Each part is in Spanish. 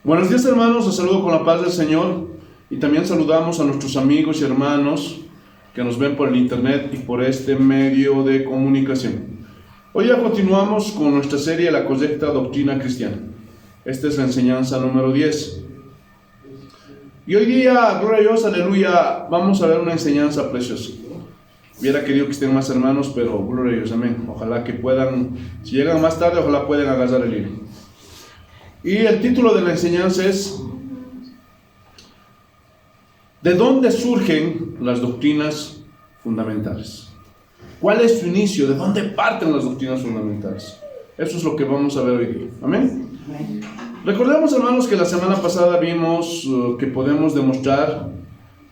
Buenos días, hermanos, los saludo con la paz del Señor y también saludamos a nuestros amigos y hermanos que nos ven por el internet y por este medio de comunicación. Hoy ya continuamos con nuestra serie La correcta doctrina cristiana. Esta es la enseñanza número 10. Y hoy día, gloria a Dios, aleluya, vamos a ver una enseñanza preciosa. Hubiera querido que estén más hermanos, pero gloria a Dios, amén. Ojalá que puedan, si llegan más tarde, ojalá puedan agarrar el libro. Y el título de la enseñanza es ¿de dónde surgen las doctrinas fundamentales? ¿Cuál es su inicio? ¿De dónde parten las doctrinas fundamentales? Eso es lo que vamos a ver hoy día. ¿Amén? Amén. Recordemos, hermanos, que la semana pasada vimos que podemos demostrar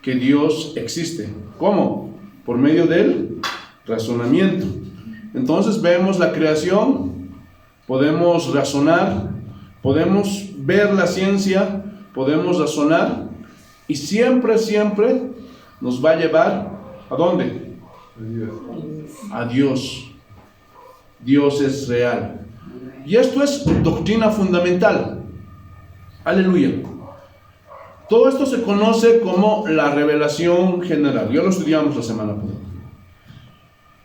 que Dios existe. ¿Cómo? Por medio del razonamiento. Entonces vemos la creación, podemos razonar, podemos ver la ciencia, podemos razonar y siempre nos va a llevar ¿a dónde? A Dios. Dios es real. Y esto es doctrina fundamental. Aleluya. Todo esto se conoce como la revelación general. Ya lo estudiamos la semana pasada.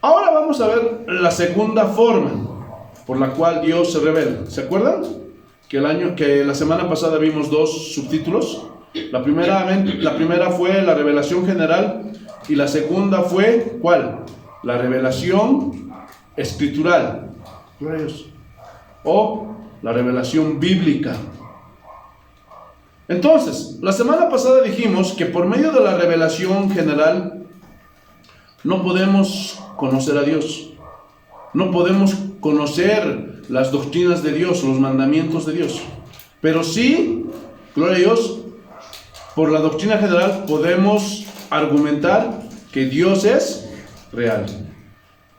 Ahora vamos a ver la segunda forma por la cual Dios se revela. ¿Se acuerdan? Que la semana pasada vimos dos subtítulos. La primera fue la revelación general y la segunda fue ¿cuál? La revelación escritural o la revelación bíblica. Entonces, la semana pasada dijimos que por medio de la revelación general no podemos conocer a Dios, no podemos conocer las doctrinas de Dios, los mandamientos de Dios, pero sí, gloria a Dios, por la doctrina general podemos argumentar que Dios es real.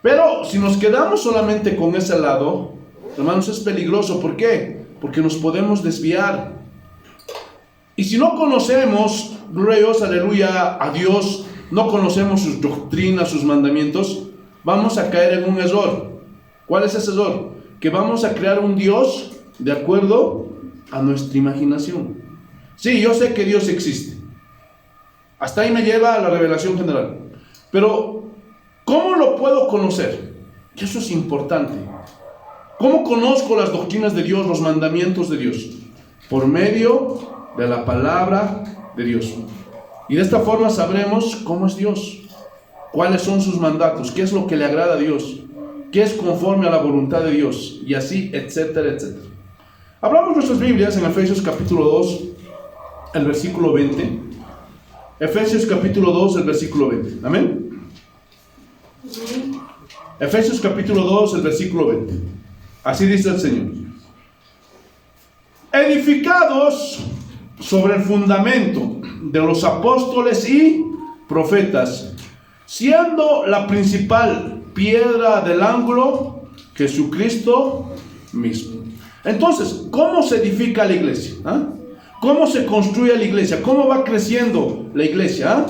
Pero si nos quedamos solamente con ese lado, hermanos, es peligroso. ¿Por qué? Porque nos podemos desviar. Y si no conocemos, gloria a Dios, aleluya, a Dios, no conocemos sus doctrinas, sus mandamientos, vamos a caer en un error. ¿Cuál es ese error? Que vamos a crear un Dios de acuerdo a nuestra imaginación. Sí, yo sé que Dios existe. Hasta ahí me lleva a la revelación general. Pero, ¿cómo lo puedo conocer? Y eso es importante. ¿Cómo conozco las doctrinas de Dios, los mandamientos de Dios? Por medio de la palabra de Dios. Y de esta forma sabremos cómo es Dios, cuáles son sus mandatos, qué es lo que le agrada a Dios, qué es conforme a la voluntad de Dios, y así, etcétera, etcétera. Hablamos nuestras Biblias en Efesios capítulo 2, el versículo 20. Efesios capítulo 2, el versículo 20. Amén. Efesios capítulo 2, el versículo 20. Así dice el Señor. Edificados sobre el fundamento de los apóstoles y profetas, siendo la principal piedra del ángulo Jesucristo mismo. Entonces, ¿cómo se edifica la iglesia? ¿Cómo se construye la iglesia? ¿Cómo va creciendo la iglesia?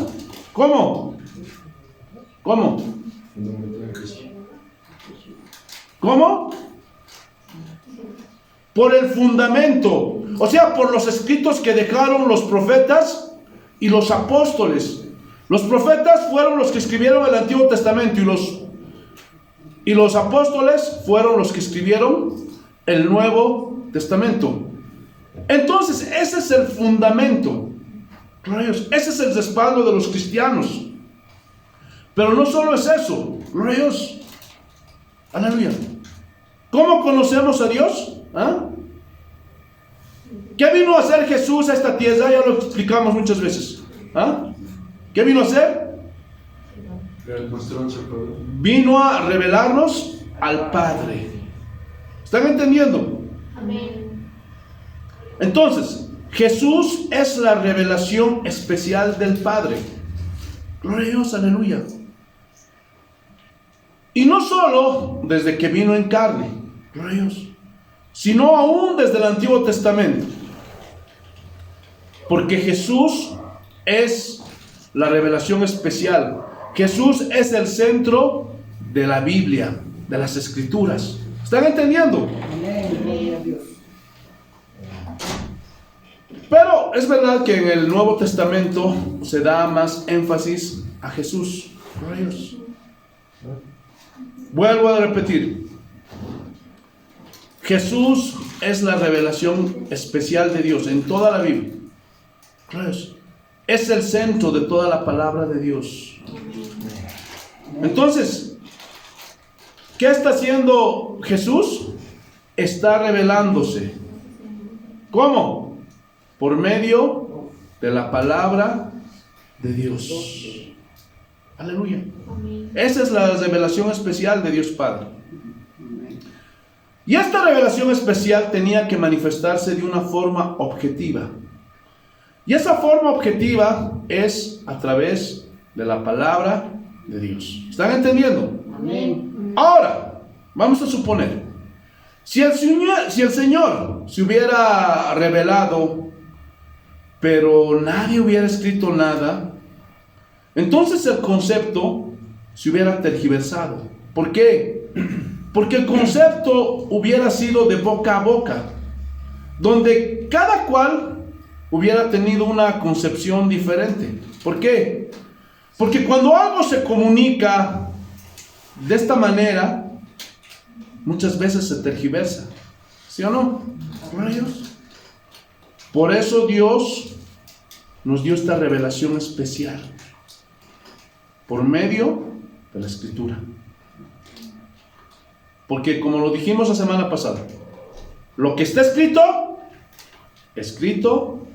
¿Cómo? Por el fundamento, o sea, por los escritos que dejaron los profetas y los apóstoles. Los profetas fueron los que escribieron el Antiguo Testamento y los apóstoles fueron los que escribieron el Nuevo Testamento. Entonces, ese es el fundamento. Gloria a Dios. Ese es el respaldo de los cristianos. Pero no solo es eso. Gloria a Dios. Aleluya. ¿Cómo conocemos a Dios? ¿Qué vino a hacer Jesús a esta tierra? Ya lo explicamos muchas veces. ¿Qué vino a hacer? Vino a revelarnos al Padre. ¿Están entendiendo? Amén. Entonces, Jesús es la revelación especial del Padre. Gloria a Dios, aleluya. Y no solo desde que vino en carne, gloria a Dios, sino aún desde el Antiguo Testamento. Porque Jesús es la revelación especial. Jesús es el centro de la Biblia, de las Escrituras. ¿Están entendiendo? Amén. Pero es verdad que en el Nuevo Testamento se da más énfasis a Jesús. Gloria a Dios. Vuelvo a repetir. Jesús es la revelación especial de Dios en toda la Biblia. Gloria a Dios. Es el centro de toda la palabra de Dios. Entonces, ¿qué está haciendo Jesús? Está revelándose. ¿Cómo? Por medio de la palabra de Dios. Aleluya. Esa es la revelación especial de Dios Padre. Y esta revelación especial tenía que manifestarse de una forma objetiva. Y esa forma objetiva es a través de la palabra de Dios. ¿Están entendiendo? Amén. Ahora, vamos a suponer, si el Señor se hubiera revelado, pero nadie hubiera escrito nada, entonces el concepto se hubiera tergiversado. ¿Por qué? Porque el concepto hubiera sido de boca a boca, donde cada cual hubiera tenido una concepción diferente. ¿Por qué? Porque cuando algo se comunica de esta manera, muchas veces se tergiversa. ¿Sí o no? Por eso Dios nos dio esta revelación especial por medio de la Escritura. Porque como lo dijimos la semana pasada, lo que está escrito, escrito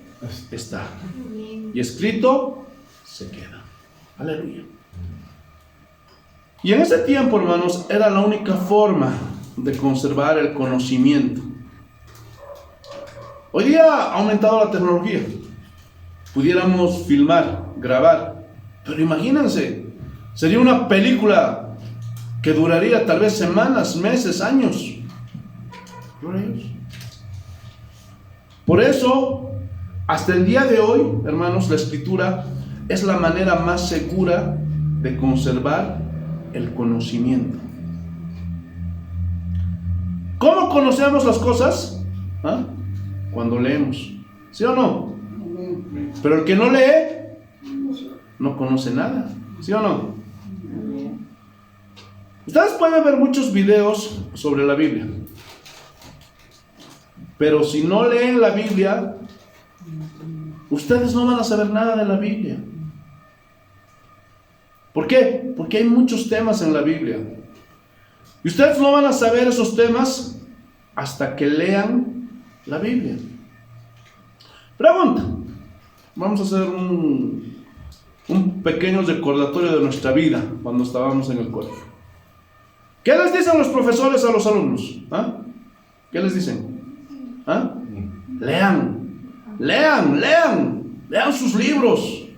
está. Y escrito se queda. Aleluya. Y en ese tiempo, hermanos, era la única forma de conservar el conocimiento. Hoy día ha aumentado la tecnología. Pudiéramos filmar, grabar. Pero imagínense, sería una película que duraría tal vez semanas, meses, años. Por eso, hasta el día de hoy, hermanos, la Escritura es la manera más segura de conservar el conocimiento. ¿Cómo conocemos las cosas? ¿Ah? Cuando leemos. ¿Sí o no? Pero el que no lee, no conoce nada. ¿Sí o no? Ustedes pueden ver muchos videos sobre la Biblia, pero si no leen la Biblia, ustedes no van a saber nada de la Biblia. ¿Por qué? Porque hay muchos temas en la Biblia. Y ustedes no van a saber esos temas hasta que lean la Biblia. Pregunta. Vamos a hacer un pequeño recordatorio de nuestra vida cuando estábamos en el colegio. ¿Qué les dicen los profesores a los alumnos? ¿Ah? ¿Qué les dicen? ¿Ah? Lean sus libros.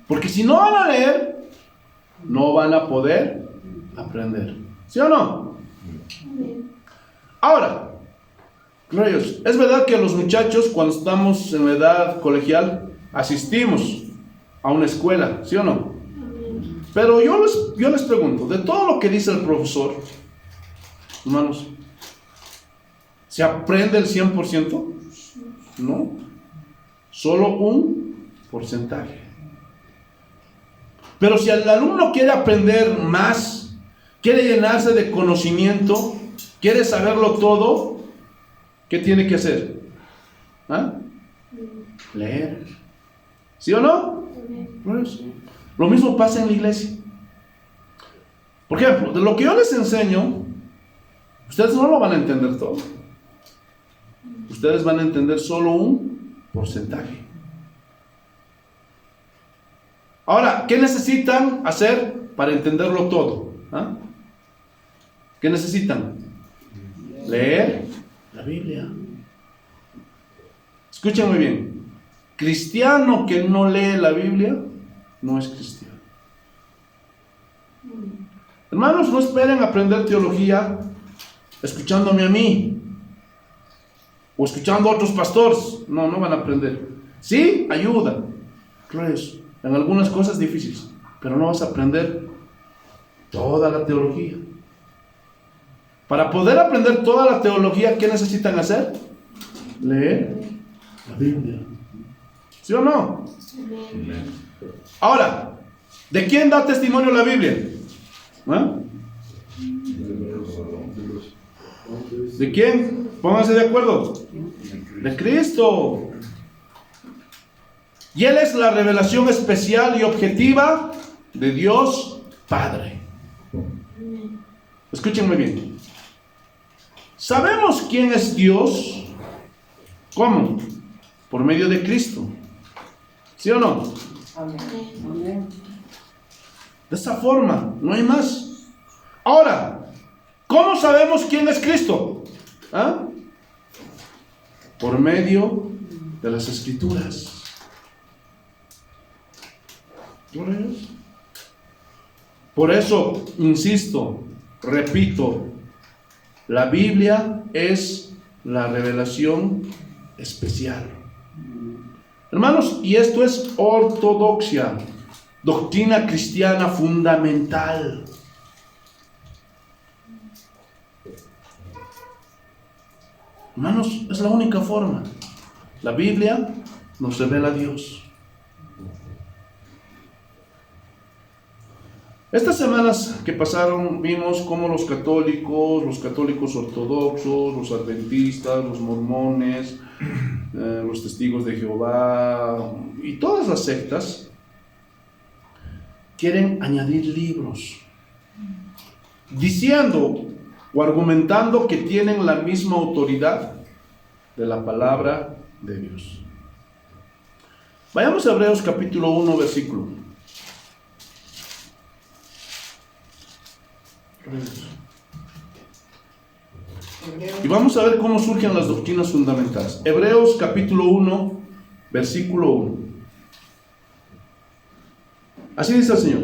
Porque si no van a leer, no van a poder aprender. ¿Sí o no? Ahora, es verdad que los muchachos, cuando estamos en la edad colegial, asistimos a una escuela, ¿sí o no? Pero yo les pregunto, de todo lo que dice el profesor, hermanos, ¿se aprende el 100%? No, solo un porcentaje. Pero si el alumno quiere aprender más, quiere llenarse de conocimiento, quiere saberlo todo, ¿qué tiene que hacer? ¿Ah? Leer. ¿Sí o no? Pues, lo mismo pasa en la iglesia. Por ejemplo, de lo que yo les enseño, ustedes no lo van a entender todo. Ustedes van a entender solo un porcentaje. Ahora, ¿qué necesitan hacer para entenderlo todo? ¿Ah? ¿Qué necesitan? Leer la Biblia. Escuchen muy bien. Cristiano que no lee la Biblia no es cristiano. Hermanos, no esperen aprender teología escuchándome a mí o escuchando a otros pastores. No van a aprender. Sí, ayuda, en algunas cosas difíciles, pero no vas a aprender toda la teología. Para poder aprender toda la teología, ¿qué necesitan hacer? Leer La Biblia. ¿Sí o no? Ahora, ¿de quién da testimonio la Biblia? ¿Ah? ¿De quién? Pónganse de acuerdo. De Cristo. Y Él es la revelación especial y objetiva de Dios Padre. Escuchen muy bien. ¿Sabemos quién es Dios? ¿Cómo? Por medio de Cristo. ¿Sí o no? Amén. De esa forma, no hay más. Ahora, ¿cómo sabemos quién es Cristo? ¿Ah? Por medio de las Escrituras. Por eso, insisto, repito, la Biblia es la revelación especial. Hermanos, y esto es ortodoxia, doctrina cristiana fundamental. Hermanos, es la única forma. La Biblia nos revela a Dios. Estas semanas que pasaron vimos cómo los católicos ortodoxos, los adventistas, los mormones, los testigos de Jehová y todas las sectas quieren añadir libros, diciendo o argumentando que tienen la misma autoridad de la palabra de Dios. Vayamos a Hebreos capítulo 1, versículo 1. Y vamos a ver cómo surgen las doctrinas fundamentales. Hebreos capítulo 1, versículo 1. Así dice el Señor: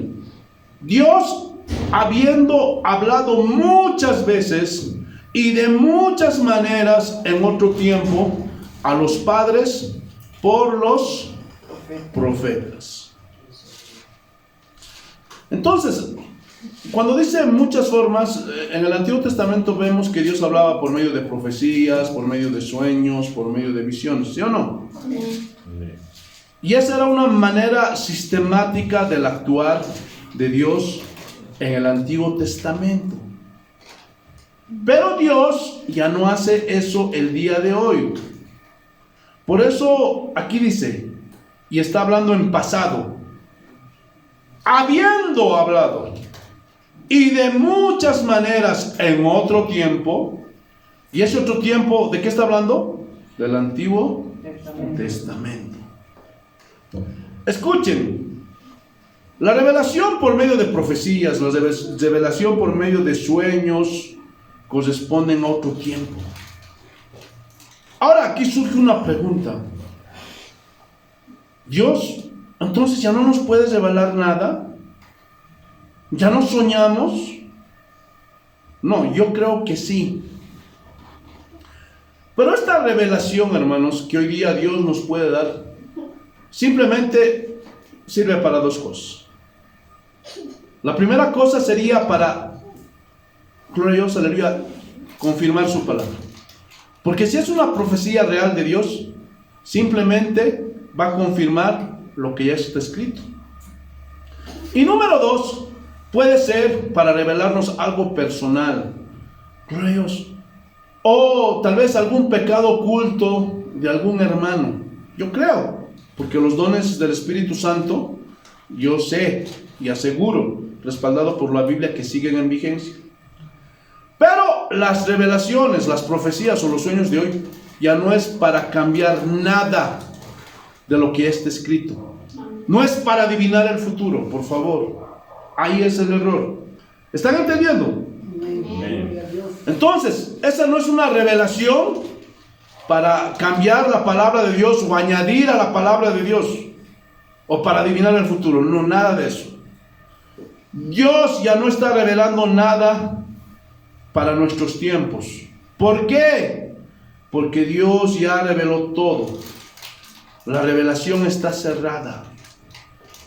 Dios, habiendo hablado muchas veces y de muchas maneras en otro tiempo a los padres por los profetas. Entonces, cuando dice muchas formas, en el Antiguo Testamento vemos que Dios hablaba por medio de profecías, por medio de sueños, por medio de visiones, ¿sí o no? Y esa era una manera sistemática del actuar de Dios en el Antiguo Testamento. Pero Dios ya no hace eso el día de hoy. Por eso aquí dice, y está hablando en pasado, habiendo hablado, y de muchas maneras en otro tiempo. ¿Y ese otro tiempo de qué está hablando? Del Antiguo Testamento. Escuchen, la revelación por medio de profecías, la revelación por medio de sueños corresponden a otro tiempo. Ahora aquí surge una pregunta. Dios, entonces ya no nos puede revelar nada. ¿Ya no soñamos? No, yo creo que sí. Pero esta revelación, hermanos, que hoy día Dios nos puede dar, simplemente sirve para dos cosas. La primera cosa sería para, gloria a Dios, aleluya, confirmar su palabra. Porque si es una profecía real de Dios, simplemente va a confirmar lo que ya está escrito. Y número dos, puede ser para revelarnos algo personal, gloria a Dios, o tal vez algún pecado oculto de algún hermano. Yo creo, porque los dones del Espíritu Santo, yo sé y aseguro, respaldado por la Biblia, que siguen en vigencia. Pero las revelaciones, las profecías o los sueños de hoy ya no es para cambiar nada de lo que está escrito. No es para adivinar el futuro, por favor. Ahí es el error. ¿Están entendiendo? Amén. Entonces, esa no es una revelación para cambiar la palabra de Dios o añadir a la palabra de Dios o para adivinar el futuro. No, nada de eso. Dios ya no está revelando nada para nuestros tiempos. ¿Por qué? Porque Dios ya reveló todo. La revelación está cerrada.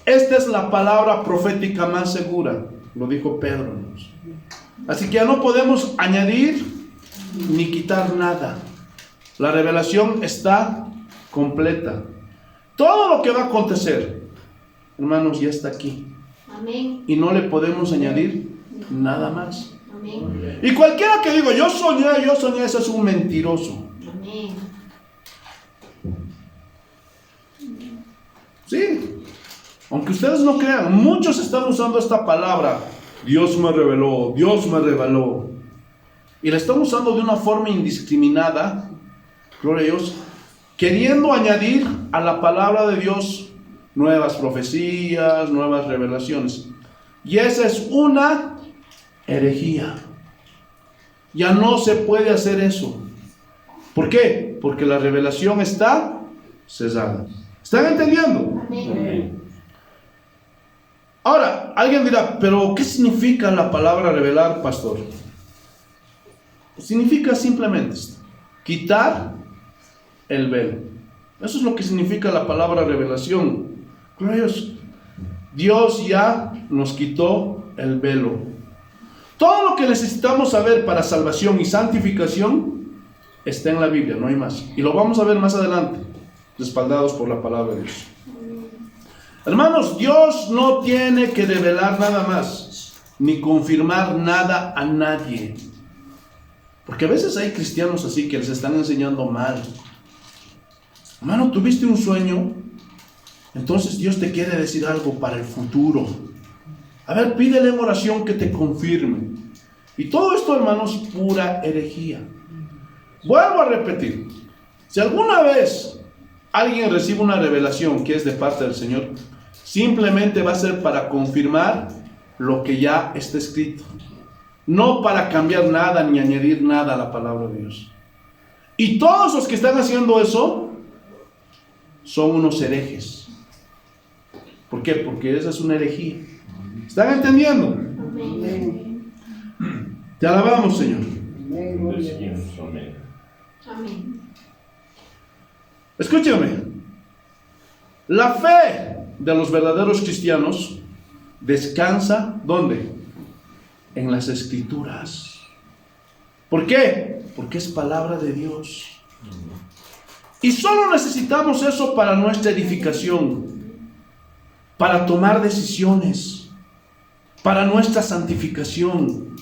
Esta es la palabra profética más segura, lo dijo Pedro. Así que ya no podemos añadir ni quitar nada. La revelación está completa. Todo lo que va a acontecer, hermanos, ya está aquí. Amén. Y no le podemos añadir nada más. Amén. Y cualquiera que diga, yo soñé, ese es un mentiroso. Amén. Sí. Aunque ustedes no crean, muchos están usando esta palabra. Dios me reveló, Dios me reveló. Y la están usando de una forma indiscriminada, gloria a Dios, queriendo añadir a la palabra de Dios nuevas profecías, nuevas revelaciones. Y esa es una herejía. Ya no se puede hacer eso. ¿Por qué? Porque la revelación está cesada. ¿Están entendiendo? Amén. Ahora, alguien dirá, pero ¿qué significa la palabra revelar, pastor? Significa simplemente esto: quitar el velo. Eso es lo que significa la palabra revelación. Gloria a Dios. Dios ya nos quitó el velo. Todo lo que necesitamos saber para salvación y santificación está en la Biblia, no hay más. Y lo vamos a ver más adelante, respaldados por la palabra de Dios. Hermanos, Dios no tiene que revelar nada más, ni confirmar nada a nadie. Porque a veces hay cristianos así que les están enseñando mal. Hermano, tuviste un sueño, entonces Dios te quiere decir algo para el futuro. A ver, pídele en oración que te confirme. Y todo esto, hermanos, pura herejía. Vuelvo a repetir. Si alguna vez alguien recibe una revelación que es de parte del Señor, simplemente va a ser para confirmar lo que ya está escrito. No para cambiar nada ni añadir nada a la palabra de Dios. Y todos los que están haciendo eso son unos herejes. ¿Por qué? Porque esa es una herejía. ¿Están entendiendo? Amén. Te alabamos, Señor. Amén. Escúchame. La fe de los verdaderos cristianos descansa, ¿dónde? En las Escrituras. ¿Por qué? Porque es palabra de Dios. Y solo necesitamos eso para nuestra edificación, para tomar decisiones, para nuestra santificación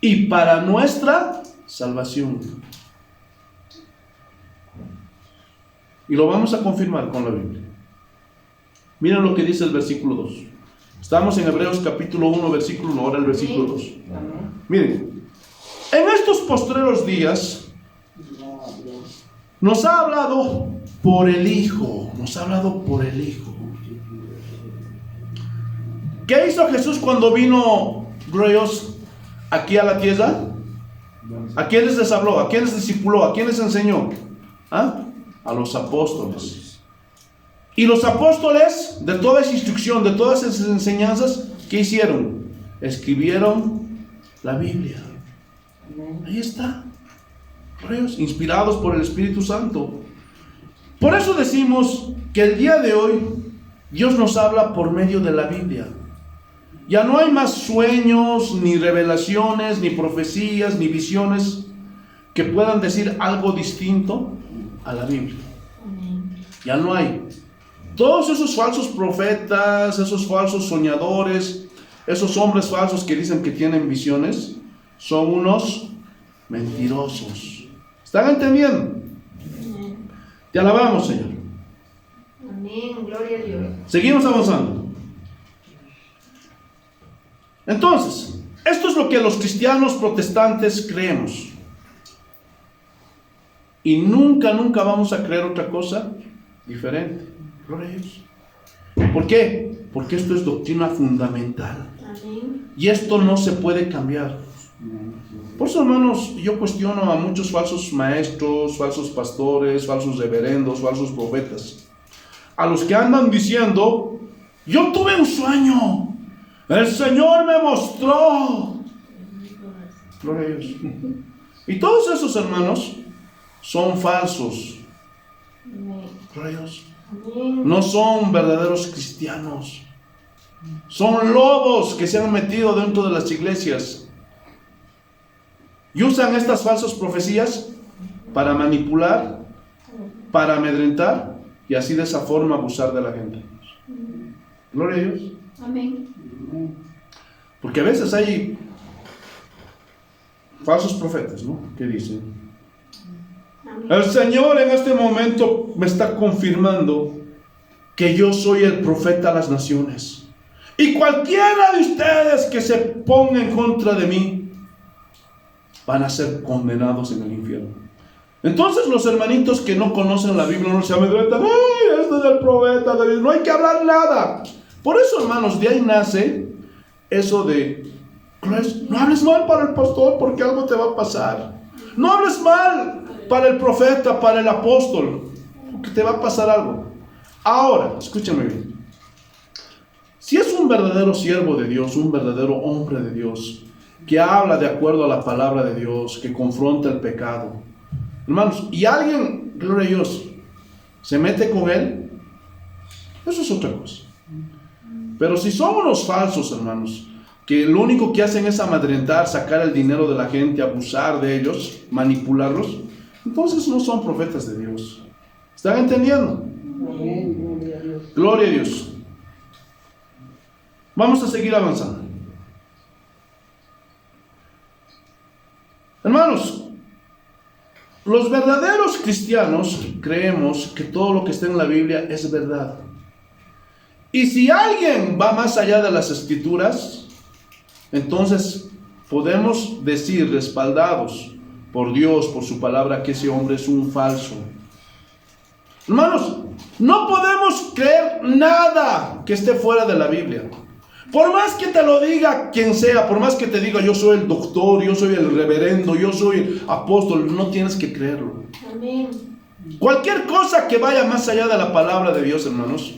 y para nuestra salvación. Y lo vamos a confirmar con la Biblia. Miren lo que dice el versículo 2. Estamos en Hebreos capítulo 1, versículo 1, ahora el versículo 2. Miren, en estos postreros días nos ha hablado por el Hijo. Nos ha hablado por el Hijo. ¿Qué hizo Jesús cuando vino, glorioso, aquí a la tierra? ¿A quiénes les habló? ¿A quiénes discipuló? ¿A quiénes enseñó? ¿Ah? A los apóstoles. Y los apóstoles, de toda esa instrucción, de todas esas enseñanzas, ¿qué hicieron? Escribieron la Biblia. Ahí está. Inspirados por el Espíritu Santo. Por eso decimos que el día de hoy Dios nos habla por medio de la Biblia. Ya no hay más sueños, ni revelaciones, ni profecías, ni visiones que puedan decir algo distinto a la Biblia. Ya no hay. Todos esos falsos profetas, esos falsos soñadores, esos hombres falsos que dicen que tienen visiones, son unos mentirosos. ¿Están entendiendo? Te alabamos, Señor. Amén, gloria a Dios. Seguimos avanzando. Entonces, esto es lo que los cristianos protestantes creemos. Y nunca vamos a creer otra cosa diferente. Gloria a Dios. ¿Por qué? Porque esto es doctrina fundamental. Amén. Y esto no se puede cambiar. Por eso, hermanos, yo cuestiono a muchos falsos maestros, falsos pastores, falsos reverendos, falsos profetas. A los que andan diciendo, yo tuve un sueño, el Señor me mostró. Gloria a Dios. Y todos esos hermanos son falsos. Gloria a Dios. No son verdaderos cristianos. Son lobos que se han metido dentro de las iglesias y usan estas falsas profecías para manipular para amedrentar y así de esa forma abusar de la gente. Gloria a Dios. Amén. Porque a veces hay falsos profetas, ¿no? Que dicen: Amén. el Señor en este momento me está confirmando que yo soy el profeta a las naciones. Y cualquiera de ustedes que se ponga en contra de mí van a ser condenados en el infierno. Entonces los hermanitos que no conocen la Biblia no se amedrentan. ¡Ay, este es el profeta de Dios! No hay que hablar nada. Por eso, hermanos, de ahí nace eso de: no hables mal para el pastor porque algo te va a pasar. No hables mal para el profeta, para el apóstol, porque te va a pasar algo. Ahora, escúchame bien. Si es un verdadero siervo de Dios, un verdadero hombre de Dios, que habla de acuerdo a la palabra de Dios, que confronta el pecado, hermanos, y alguien, gloria a Dios, se mete con él, eso es otra cosa. Pero si son unos falsos, hermanos, que lo único que hacen es amedrentar, sacar el dinero de la gente, abusar de ellos, manipularlos, entonces no son profetas de Dios. ¿Están entendiendo? Amén. Gloria a Dios. Gloria a Dios. Vamos a seguir avanzando. Hermanos, los verdaderos cristianos creemos que todo lo que está en la Biblia es verdad. Y si alguien va más allá de las escrituras, entonces podemos decir, respaldados por Dios, por su palabra, que ese hombre es un falso. Hermanos, no podemos creer nada que esté fuera de la Biblia. Por más que te lo diga quien sea, por más que te diga: yo soy el doctor, yo soy el reverendo, yo soy el apóstol, no tienes que creerlo. Amén. Cualquier cosa que vaya más allá de la palabra de Dios, hermanos,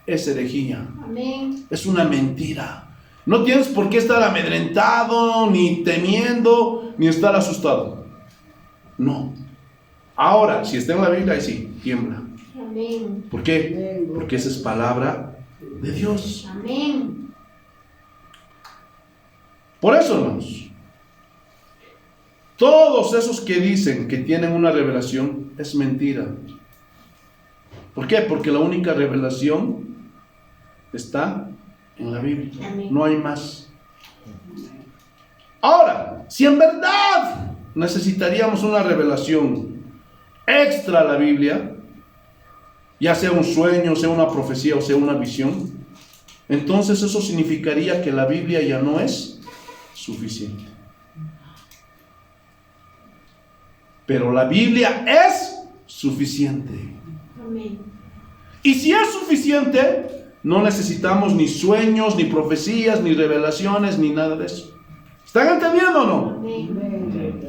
es herejía. Amén. Es una mentira. No tienes por qué estar amedrentado, ni temiendo, ni estar asustado. No. Ahora, si está en la Biblia, ahí sí, tiembla. Amén. ¿Por qué? Porque esa es palabra de Dios. Amén. Por eso, hermanos, todos esos que dicen que tienen una revelación es mentira. ¿Por qué? Porque la única revelación está en la Biblia. Amén. No hay más. Ahora, si en verdad necesitaríamos una revelación extra a la Biblia, ya sea un sueño, sea una profecía o sea una visión, entonces eso significaría que la Biblia ya no es suficiente. Pero la Biblia es suficiente. Amén. Y si es suficiente, no necesitamos ni sueños, ni profecías, ni revelaciones, ni nada de eso. ¿Están entendiendo o no? Amén.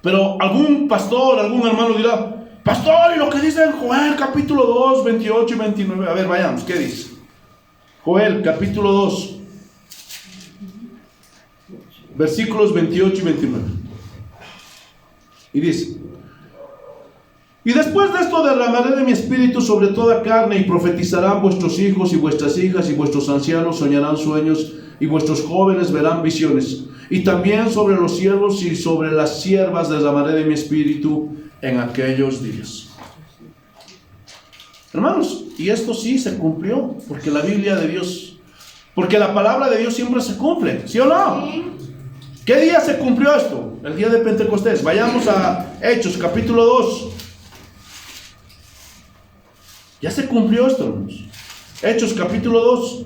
Pero algún pastor, algún hermano dirá: pastor, ¿y lo que dice en Joel capítulo 2, 28 y 29? A ver, vayamos, ¿qué dice? Joel capítulo 2, versículos 28 y 29. Y dice: y después de esto derramaré de mi espíritu sobre toda carne, y profetizarán vuestros hijos y vuestras hijas, y vuestros ancianos soñarán sueños, y vuestros jóvenes verán visiones. Y también sobre los siervos y sobre las siervas derramaré de mi espíritu en aquellos días. Hermanos, y esto sí se cumplió, porque la Biblia de Dios, porque la palabra de Dios siempre se cumple, ¿sí o no? Amén. ¿Qué día se cumplió esto? El día de Pentecostés. Vayamos a Hechos capítulo 2. Ya se cumplió esto, hermanos. Hechos capítulo 2,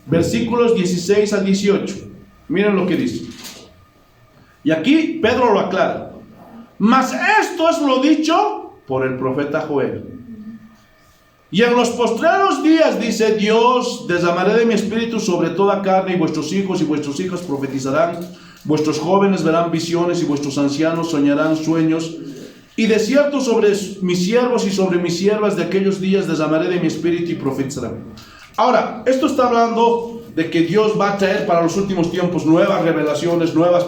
versículos 16 al 18. Miren lo que dice. Y aquí Pedro lo aclara: mas esto es lo dicho por el profeta Joel. Y en los postreros días, dice Dios, derramaré de mi espíritu sobre toda carne, y vuestros hijos y vuestras hijas profetizarán, vuestros jóvenes verán visiones, y vuestros ancianos soñarán sueños. Y de cierto sobre mis siervos y sobre mis siervas de aquellos días derramaré de mi espíritu y profetizarán. Ahora, esto está hablando de que Dios va a traer para los últimos tiempos nuevas revelaciones, nuevas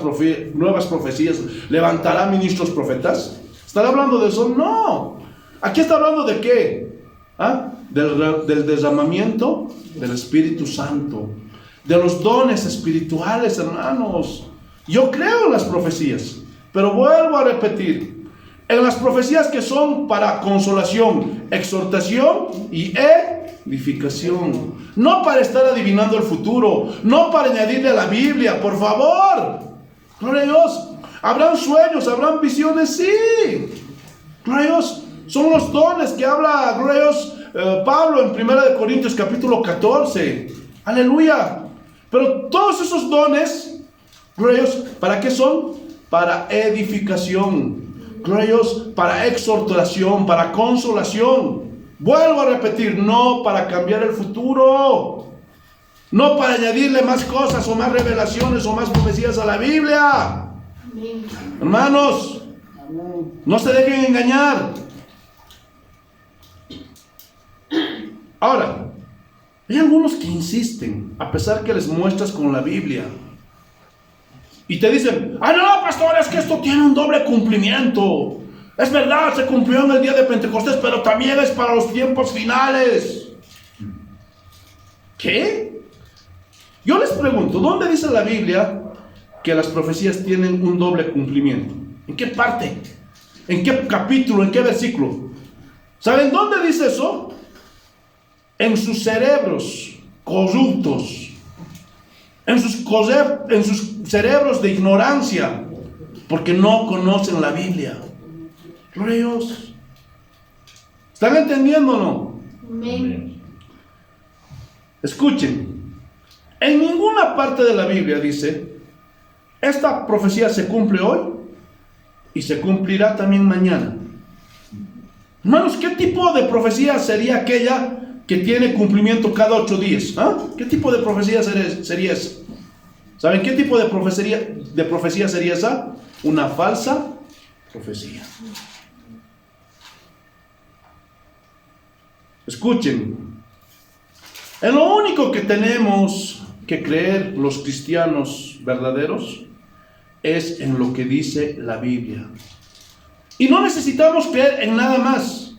profecías, levantará ministros profetas. ¿Estará hablando de eso? No. Aquí está hablando de qué. Del derramamiento del Espíritu Santo, de los dones espirituales, hermanos. Yo creo en las profecías, pero vuelvo a repetir: En las profecías que son para consolación, exhortación y edificación. No para estar adivinando el futuro, no para añadirle a la Biblia, por favor. Gloria a Dios. ¿Habrán sueños, habrán visiones? Sí. Gloria a Dios. Son los dones que habla, gloria a Dios, Pablo en 1 Corintios capítulo 14. Aleluya. Pero todos esos dones, gloria a Dios, ¿para qué son? Para edificación. Gloria a Dios, para exhortación, para consolación. Vuelvo a repetir, no para cambiar el futuro, no para añadirle más cosas o más revelaciones o más profecías a la Biblia. Amén. Hermanos, no se dejen engañar. Ahora, hay algunos que insisten, a pesar que les muestras con la Biblia, y te dicen, no, pastor, es que esto tiene un doble cumplimiento. Es verdad, se cumplió en el día de Pentecostés, pero también es para los tiempos finales. ¿Qué? Yo les pregunto, ¿dónde dice la Biblia que las profecías tienen un doble cumplimiento? ¿En qué parte? ¿En qué capítulo? ¿En qué versículo? ¿Saben dónde dice eso? En sus cerebros corruptos. En sus cerebros de ignorancia, porque no conocen la Biblia. Gloria a Dios. ¿Están entendiendo o no? Amén. Escuchen, en ninguna parte de la Biblia dice, esta profecía se cumple hoy y se cumplirá también mañana. Hermanos, ¿qué tipo de profecía sería aquella que tiene cumplimiento cada 8 días? ¿Qué tipo de profecía sería esa? ¿Saben qué tipo de profecía sería esa? Una falsa profecía. Escuchen, en lo único que tenemos que creer los cristianos verdaderos es en lo que dice la Biblia. Y no necesitamos creer en nada más.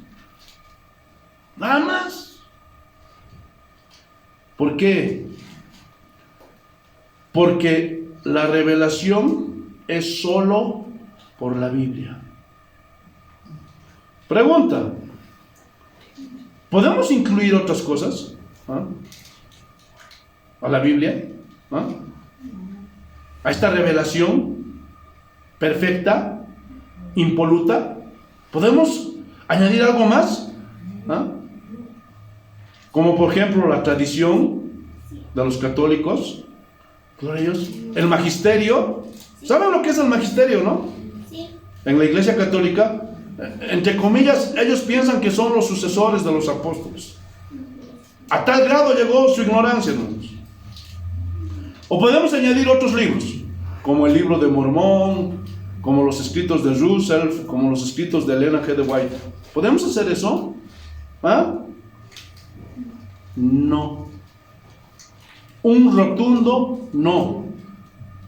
Nada más. ¿Por qué? Porque la revelación es solo por la Biblia. Pregunta, ¿podemos incluir otras cosas a la Biblia? A esta revelación perfecta, impoluta. ¿Podemos añadir algo más? Como por ejemplo la tradición de los católicos. Gloria a Dios. El magisterio. ¿Saben lo que es el magisterio, no? Sí. En la Iglesia Católica, entre comillas, ellos piensan que son los sucesores de los apóstoles. A tal grado llegó su ignorancia, hermanos. O podemos añadir otros libros, como el libro de Mormón, como los escritos de Russell, como los escritos de Elena G. de White. ¿Podemos hacer eso? No. Un rotundo no.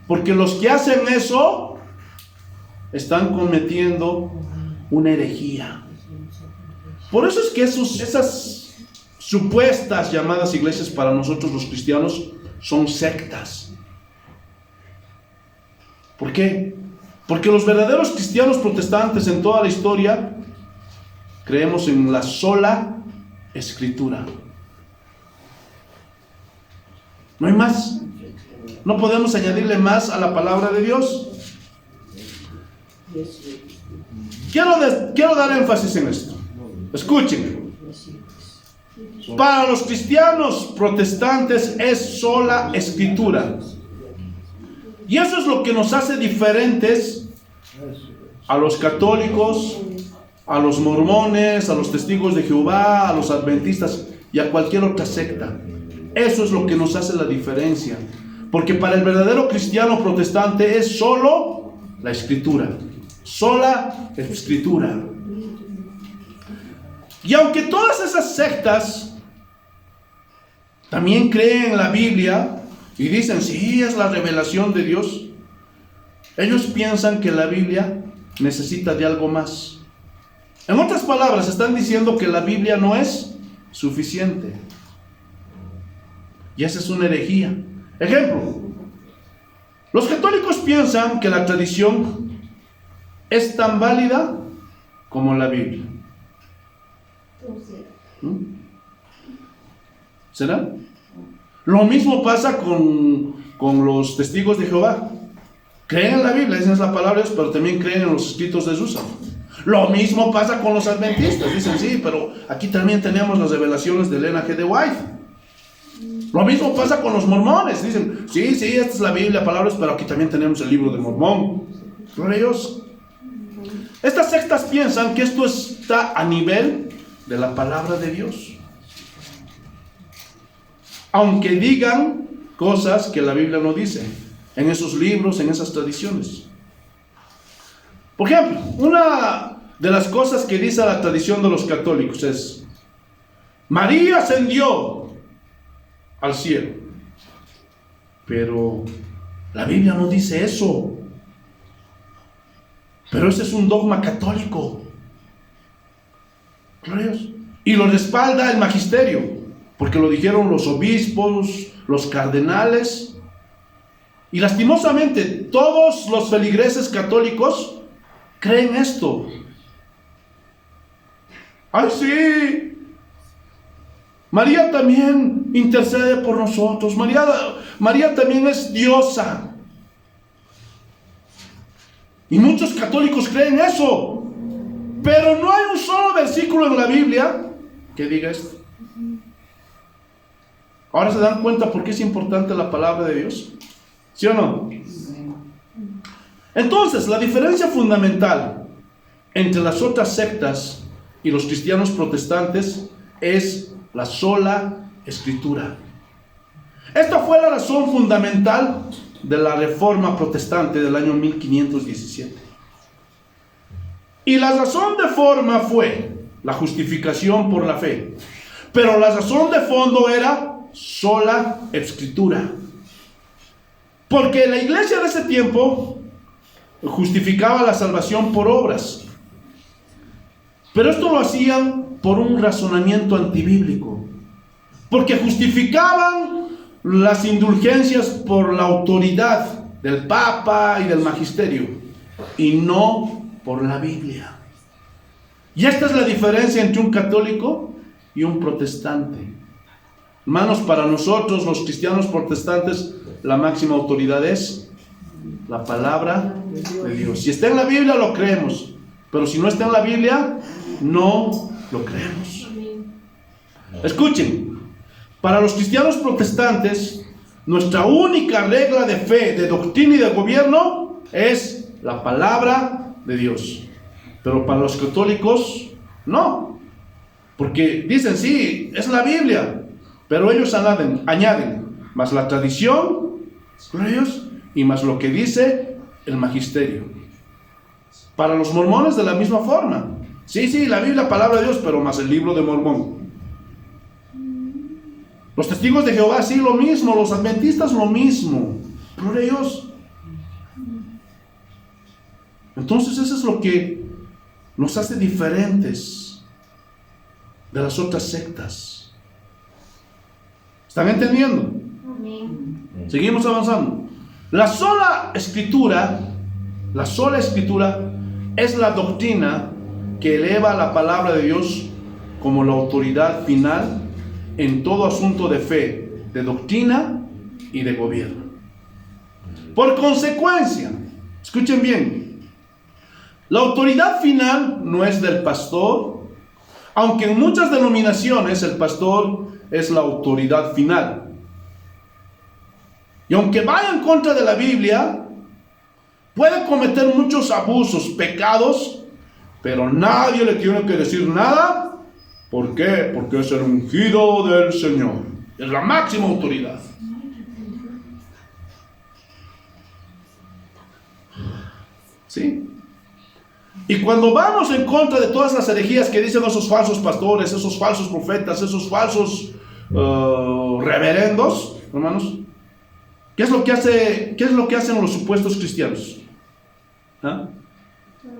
Porque los que hacen eso están cometiendo una herejía. Por eso es que esas supuestas llamadas iglesias para nosotros los cristianos son sectas. ¿Por qué? Porque los verdaderos cristianos protestantes en toda la historia creemos en la sola Escritura. No hay más. No podemos añadirle más a la palabra de Dios. Quiero dar énfasis en esto. Escuchen. Para los cristianos protestantes es sola Escritura. Y eso es lo que nos hace diferentes a los católicos, a los mormones, a los testigos de Jehová, a los adventistas y a cualquier otra secta. Eso es lo que nos hace la diferencia. Porque para el verdadero cristiano protestante es solo la Escritura. Sola Escritura. Y aunque todas esas sectas también creen en la Biblia y dicen, sí, es la revelación de Dios, ellos piensan que la Biblia necesita de algo más. En otras palabras, están diciendo que la Biblia no es suficiente. Y esa es una herejía. Ejemplo, los católicos piensan que la tradición es tan válida como la Biblia. ¿Mm? ¿Será? Lo mismo pasa con los testigos de Jehová. Creen en la Biblia, esa es la palabra de Dios, pero también creen en los escritos de Susa. Lo mismo pasa con los adventistas. Dicen, sí, pero aquí también tenemos las revelaciones de Ellen G. White. Lo mismo pasa con los mormones. Dicen, sí, esta es la Biblia, palabras, pero aquí también tenemos el libro de Mormón. Gloria a Dios. Estas sectas piensan que esto está a nivel de la palabra de Dios, aunque digan cosas que la Biblia no dice, en esos libros, en esas tradiciones. Por ejemplo, una de las cosas que dice la tradición de los católicos es: María ascendió al cielo. Pero la Biblia no dice eso. Pero ese es un dogma católico. Gloria a Dios. Y lo respalda el magisterio, porque lo dijeron los obispos, los cardenales. Y lastimosamente todos los feligreses católicos creen esto. ¡Ay, sí! María también intercede por nosotros. María también es diosa. Y muchos católicos creen eso. Pero no hay un solo versículo en la Biblia que diga esto. Ahora se dan cuenta por qué es importante la palabra de Dios. ¿Sí o no? Entonces, la diferencia fundamental entre las otras sectas y los cristianos protestantes es la sola Escritura. Esta fue la razón fundamental de la Reforma Protestante del año 1517. Y la razón de forma fue la justificación por la fe, pero la razón de fondo era sola Escritura. Porque la iglesia de ese tiempo justificaba la salvación por obras, pero esto lo hacían por un razonamiento antibíblico, porque justificaban las indulgencias por la autoridad del Papa y del magisterio, y no por la Biblia. Y esta es la diferencia entre un católico y un protestante. Hermanos, para nosotros los cristianos protestantes, la máxima autoridad es la palabra de Dios. Si está en la Biblia, lo creemos, pero si no está en la Biblia, no lo creemos. Escuchen. Para los cristianos protestantes, nuestra única regla de fe, de doctrina y de gobierno es la palabra de Dios. Pero para los católicos, no. Porque dicen, sí, es la Biblia, pero ellos añaden más la tradición, ellos, y más lo que dice el magisterio. Para los mormones de la misma forma. Sí, la Biblia, palabra de Dios, pero más el libro de Mormón. Los testigos de Jehová, sí, lo mismo. Los adventistas, lo mismo. Gloria a Dios. Entonces eso es lo que nos hace diferentes de las otras sectas. ¿Están entendiendo? Amén. Seguimos avanzando. La sola escritura es la doctrina que eleva la palabra de Dios como la autoridad final en todo asunto de fe, de doctrina y de gobierno. Por consecuencia, escuchen bien, la autoridad final no es del pastor, aunque en muchas denominaciones el pastor es la autoridad final. Y aunque vaya en contra de la Biblia, puede cometer muchos abusos, pecados, pero nadie le tiene que decir nada. ¿Por qué? Porque es el ungido del Señor. Es la máxima autoridad. ¿Sí? Y cuando vamos en contra de todas las herejías que dicen esos falsos pastores, esos falsos profetas, esos falsos reverendos, hermanos, ¿qué es lo que hacen los supuestos cristianos? ¿Ah?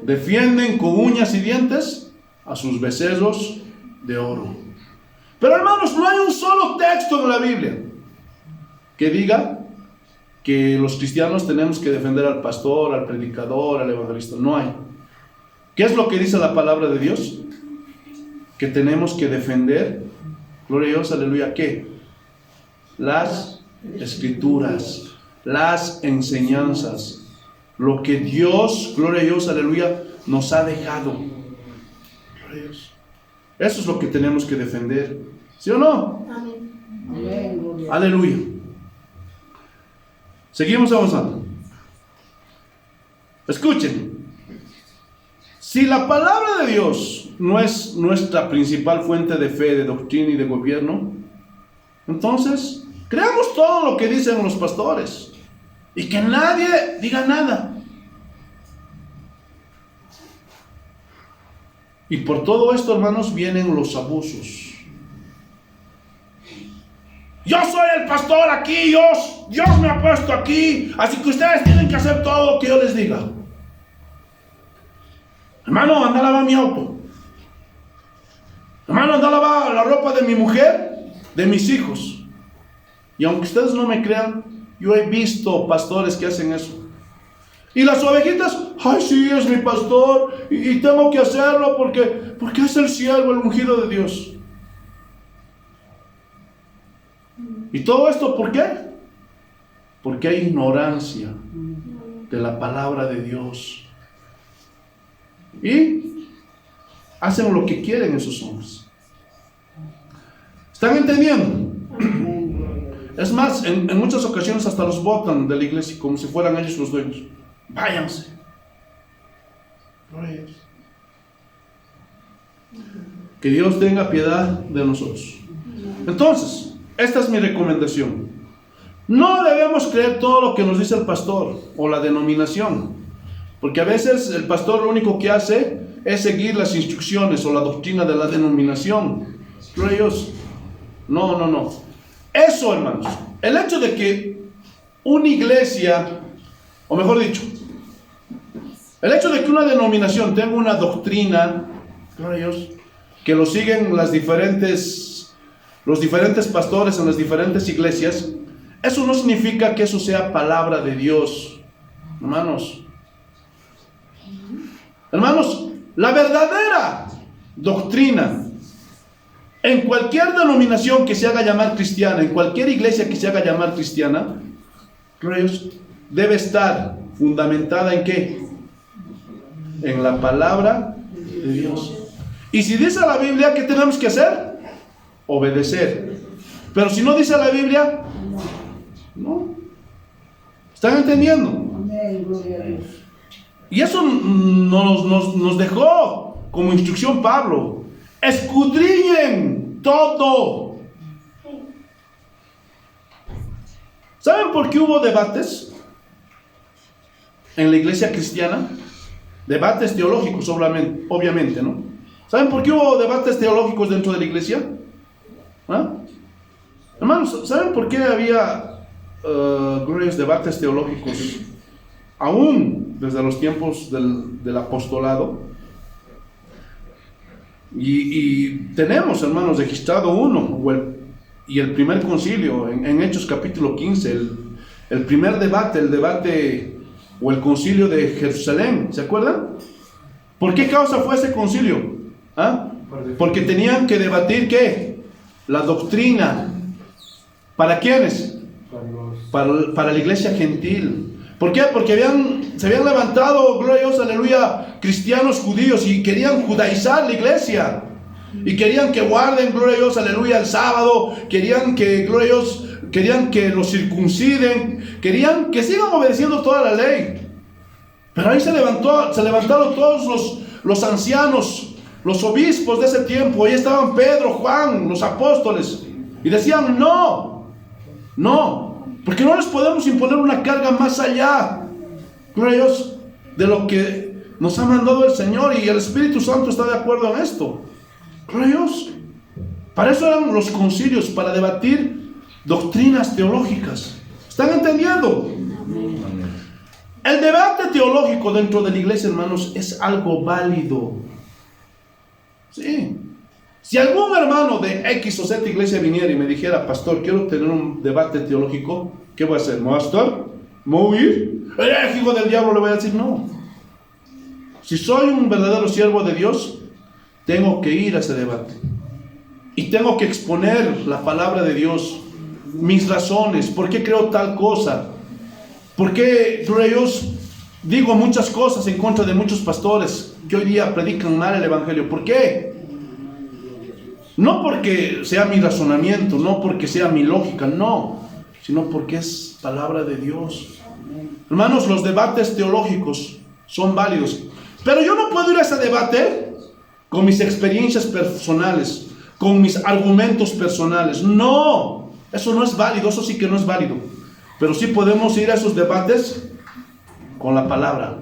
Defienden con uñas y dientes a sus becerros de oro. Pero hermanos, no hay un solo texto de la Biblia que diga que los cristianos tenemos que defender al pastor, al predicador, al evangelista. No hay. ¿Qué es lo que dice la palabra de Dios? Que tenemos que defender, gloria a Dios, aleluya, ¿qué? Las escrituras, las enseñanzas, lo que Dios, gloria a Dios, aleluya, nos ha dejado. Gloria a Dios. Eso es lo que tenemos que defender, ¿sí o no? Amén. Amén, gloria. Aleluya. Seguimos avanzando. Escuchen. Si la palabra de Dios no es nuestra principal fuente de fe, de doctrina y de gobierno, entonces creamos todo lo que dicen los pastores y que nadie diga nada. Y por todo esto, hermanos, vienen los abusos. Yo soy el pastor aquí, Dios me ha puesto aquí, así que ustedes tienen que hacer todo lo que yo les diga. Hermano, anda a lavar mi auto. Hermano, anda a lavar la ropa de mi mujer, de mis hijos. Y aunque ustedes no me crean, yo he visto pastores que hacen eso. Y las ovejitas, ay sí, es mi pastor y tengo que hacerlo porque es el siervo, el ungido de Dios. ¿Y todo esto por qué? Porque hay ignorancia de la palabra de Dios. Y hacen lo que quieren esos hombres. ¿Están entendiendo? Amén, gloria. Es más, en muchas ocasiones hasta los botan de la iglesia como si fueran ellos los dueños. Váyanse. Gloria a Dios. Que Dios tenga piedad de nosotros. Entonces, esta es mi recomendación. No debemos creer todo lo que nos dice el pastor o la denominación, porque a veces el pastor lo único que hace es seguir las instrucciones o la doctrina de la denominación. Gloria a Dios. No. Eso, hermanos, el hecho de que una iglesia, o mejor dicho, el hecho de que una denominación tenga una doctrina, gloria a Dios, que lo siguen los diferentes pastores en las diferentes iglesias, eso no significa que eso sea palabra de Dios, hermanos. Hermanos, la verdadera doctrina en cualquier denominación que se haga llamar cristiana, en cualquier iglesia que se haga llamar cristiana, gloria a Dios, debe estar fundamentada ¿en qué? En la palabra de Dios. Y si dice la Biblia, ¿qué tenemos que hacer? Obedecer. Pero si no dice la Biblia, no. ¿Están entendiendo? Amén, gloria a Dios. Y eso nos dejó como instrucción Pablo. Escudriñen todo. ¿Saben por qué hubo debates en la iglesia cristiana? Debates teológicos, obviamente, ¿no? ¿Saben por qué hubo debates teológicos dentro de la iglesia? ¿Ah? Hermanos, ¿saben por qué había glorios debates teológicos aún desde los tiempos del apostolado? Y tenemos, hermanos, registrado uno, y el primer concilio, en Hechos capítulo 15, el primer debate, el debate o el concilio de Jerusalén, ¿se acuerdan? ¿Por qué causa fue ese concilio? ¿Ah? Porque tenían que debatir, ¿qué? La doctrina. ¿Para quiénes? Para la iglesia gentil. ¿Por qué? Porque se habían levantado, gloria a Dios, aleluya, cristianos judíos y querían judaizar la iglesia. Y querían que guarden, gloria a Dios, aleluya, el sábado. Querían que, gloria a Dios, querían que los circunciden. Querían que sigan obedeciendo toda la ley. Pero ahí se levantaron todos los ancianos, los obispos de ese tiempo. Ahí estaban Pedro, Juan, los apóstoles. Y decían, no, porque no les podemos imponer una carga más allá, gloria a Dios, de lo que nos ha mandado el Señor, y el Espíritu Santo está de acuerdo en esto. Gloria a Dios. Para eso eran los concilios, para debatir doctrinas teológicas. ¿Están entendiendo? El debate teológico dentro de la iglesia, hermanos, es algo válido. Sí. Si algún hermano de X o Z iglesia viniera y me dijera, pastor, quiero tener un debate teológico, ¿qué voy a hacer? ¿Me voy a estar? ¿Me voy a huir? ¿Hijo del diablo? Le voy a decir, no. Si soy un verdadero siervo de Dios, tengo que ir a ese debate. Y tengo que exponer la palabra de Dios, mis razones, por qué creo tal cosa, por qué Dios digo muchas cosas en contra de muchos pastores que hoy día predican mal el evangelio. ¿Por qué? No porque sea mi razonamiento, no porque sea mi lógica, no, sino porque es palabra de Dios. Hermanos, los debates teológicos son válidos, pero yo no puedo ir a ese debate con mis experiencias personales, con mis argumentos personales. No, eso no es válido, eso sí que no es válido. Pero sí podemos ir a esos debates con la palabra.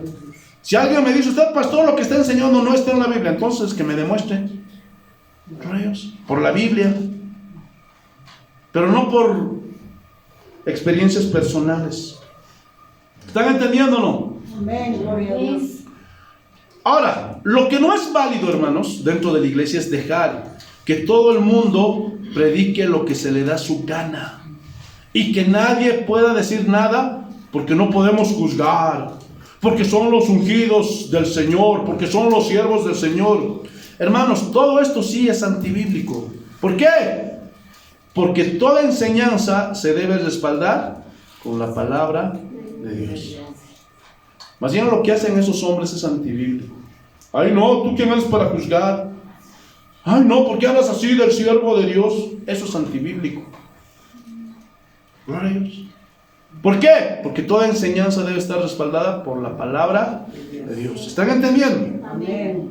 Si alguien me dice, usted pastor, lo que está enseñando no está en la Biblia, entonces que me demuestre. Rayos, por la Biblia, pero no por experiencias personales. ¿Están entendiendo o no? Amén, gloria a Dios. Ahora, lo que no es válido, hermanos, dentro de la iglesia es dejar que todo el mundo predique lo que se le da su gana y que nadie pueda decir nada, porque no podemos juzgar, porque son los ungidos del Señor, porque son los siervos del Señor. Hermanos, todo esto sí es antibíblico. ¿Por qué? Porque toda enseñanza se debe respaldar con la palabra de Dios. Más bien lo que hacen esos hombres es antibíblico. Ay no, ¿tú quién eres para juzgar? Ay no, ¿por qué hablas así del siervo de Dios? Eso es antibíblico. Gloria a Dios. ¿Por qué? Porque toda enseñanza debe estar respaldada por la palabra de Dios. ¿Están entendiendo? Amén.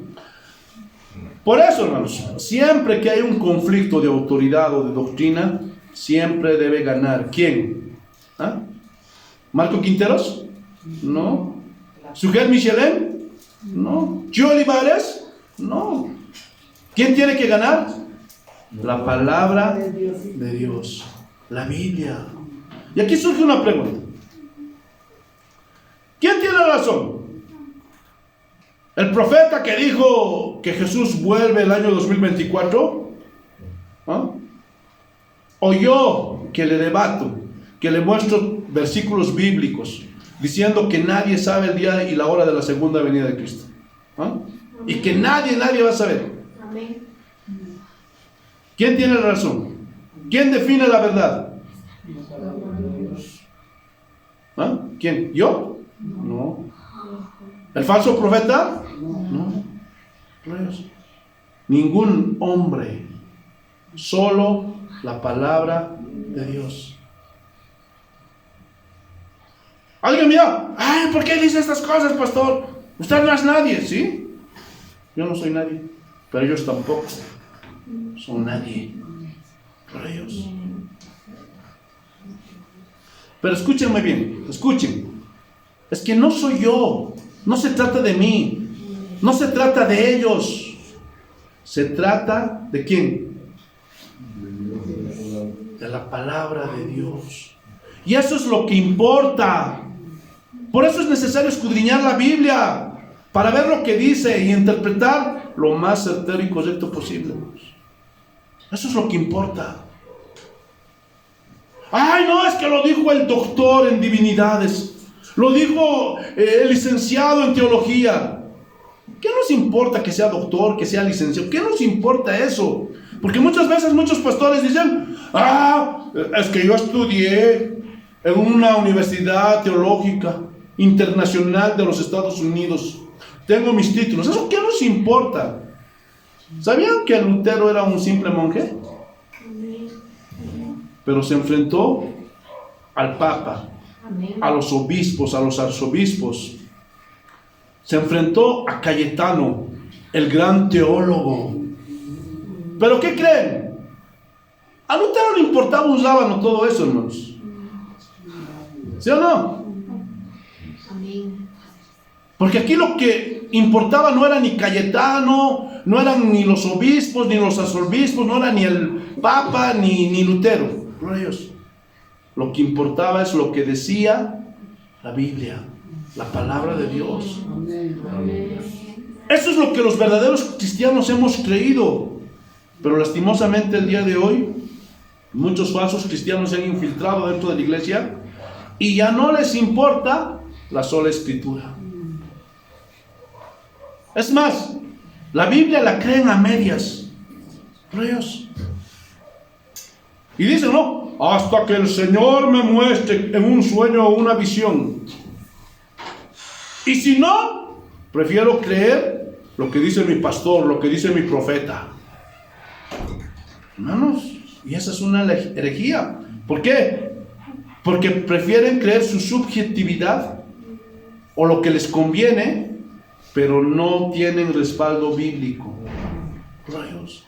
Por eso, hermanos, siempre que hay un conflicto de autoridad o de doctrina, siempre debe ganar. ¿Quién? ¿Ah? ¿Marco Quinteros? No. ¿Sujel Michelin? No. ¿Gio Olivares? No. ¿Quién tiene que ganar? La palabra de Dios, la Biblia. Y aquí surge una pregunta. ¿Quién tiene razón? ¿El profeta que dijo que Jesús vuelve el año 2024? ¿Ah? ¿O yo que le debato, que le muestro versículos bíblicos diciendo que nadie sabe el día y la hora de la segunda venida de Cristo? ¿Ah? Y que nadie va a saber. Amén. ¿Quién tiene la razón? ¿Quién define la verdad? ¿Ah? ¿Quién? ¿Yo? No. ¿El falso profeta? No. Ningún hombre, solo la palabra de Dios. Alguien mira, ay, ¿por qué dice estas cosas, pastor? Usted no es nadie, ¿sí? Yo no soy nadie, pero ellos tampoco son nadie. Por ellos. Pero escúchenme bien, escuchen. Es que no soy yo, no se trata de mí, no se trata de ellos, se trata de ¿quién? De la palabra de Dios. Y eso es lo que importa. Por eso es necesario escudriñar la Biblia, para ver lo que dice y interpretar lo más certero y correcto posible. Eso es lo que importa. Ay, no, es que lo dijo el doctor en divinidades, lo dijo el licenciado en teología. ¿Qué nos importa que sea doctor, que sea licenciado? ¿Qué nos importa eso? Porque muchas veces muchos pastores dicen, es que yo estudié en una universidad teológica internacional de los Estados Unidos, tengo mis títulos. ¿Eso qué nos importa? ¿Sabían que Lutero era un simple monje? Pero se enfrentó al Papa, a los obispos, a los arzobispos. Se enfrentó a Cayetano, el gran teólogo. ¿Pero qué creen? A Lutero le importaba un rábano todo eso, hermanos. ¿Sí o no? Porque aquí lo que importaba no era ni Cayetano, no eran ni los obispos, ni los arzobispos, no era ni el Papa, ni Lutero. No era Dios. Lo que importaba es lo que decía la Biblia, la palabra de Dios. Eso es lo que los verdaderos cristianos hemos creído. Pero lastimosamente el día de hoy, muchos falsos cristianos se han infiltrado dentro de la iglesia y ya no les importa la sola escritura. Es más, la Biblia la creen a medias. Dios. Y dicen, no, hasta que el Señor me muestre en un sueño o una visión. Y si no, prefiero creer lo que dice mi pastor, lo que dice mi profeta. Hermanos, y esa es una herejía. ¿Por qué? Porque prefieren creer su subjetividad o lo que les conviene, pero no tienen respaldo bíblico. Rayos.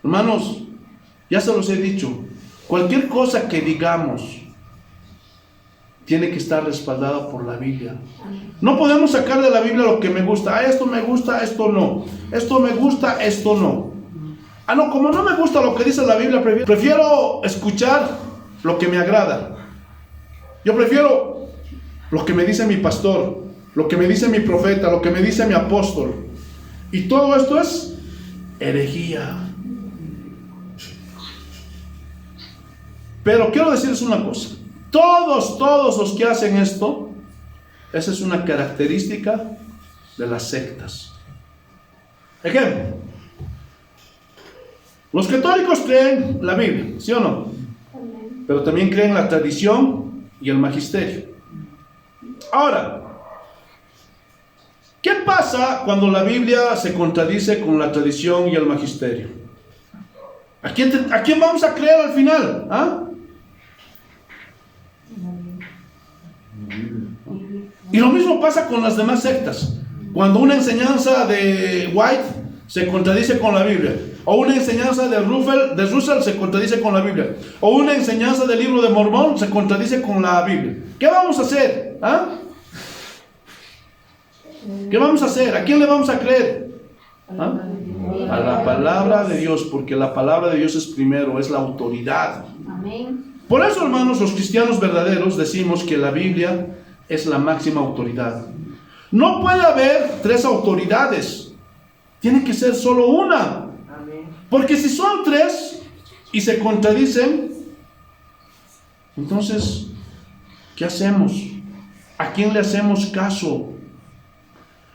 Hermanos, ya se los he dicho, cualquier cosa que digamos tiene que estar respaldada por la Biblia. No podemos sacar de la Biblia lo que me gusta. Esto me gusta, esto no. Esto me gusta, esto no. No, como no me gusta lo que dice la Biblia, prefiero escuchar lo que me agrada. Yo prefiero lo que me dice mi pastor, lo que me dice mi profeta, lo que me dice mi apóstol. Y todo esto es herejía. Pero quiero decirles una cosa. Todos los que hacen esto, esa es una característica de las sectas. Ejemplo. Los católicos creen la Biblia, ¿sí o no? Pero también creen la tradición y el magisterio. Ahora, ¿qué pasa cuando la Biblia se contradice con la tradición y el magisterio? ¿A quién vamos a creer al final? ¿Ah? Y lo mismo pasa con las demás sectas. Cuando una enseñanza de White se contradice con la Biblia, o una enseñanza de Russell se contradice con la Biblia, o una enseñanza del libro de Mormón se contradice con la Biblia, ¿qué vamos a hacer? ¿Ah? ¿Qué vamos a hacer? ¿A quién le vamos a creer? ¿Ah? A la palabra de Dios, porque la palabra de Dios es primero, es la autoridad. Amén. Por eso, hermanos, los cristianos verdaderos decimos que la Biblia es la máxima autoridad. No puede haber tres autoridades, tiene que ser solo una. Porque si son tres y se contradicen, entonces, ¿qué hacemos? ¿A quién le hacemos caso?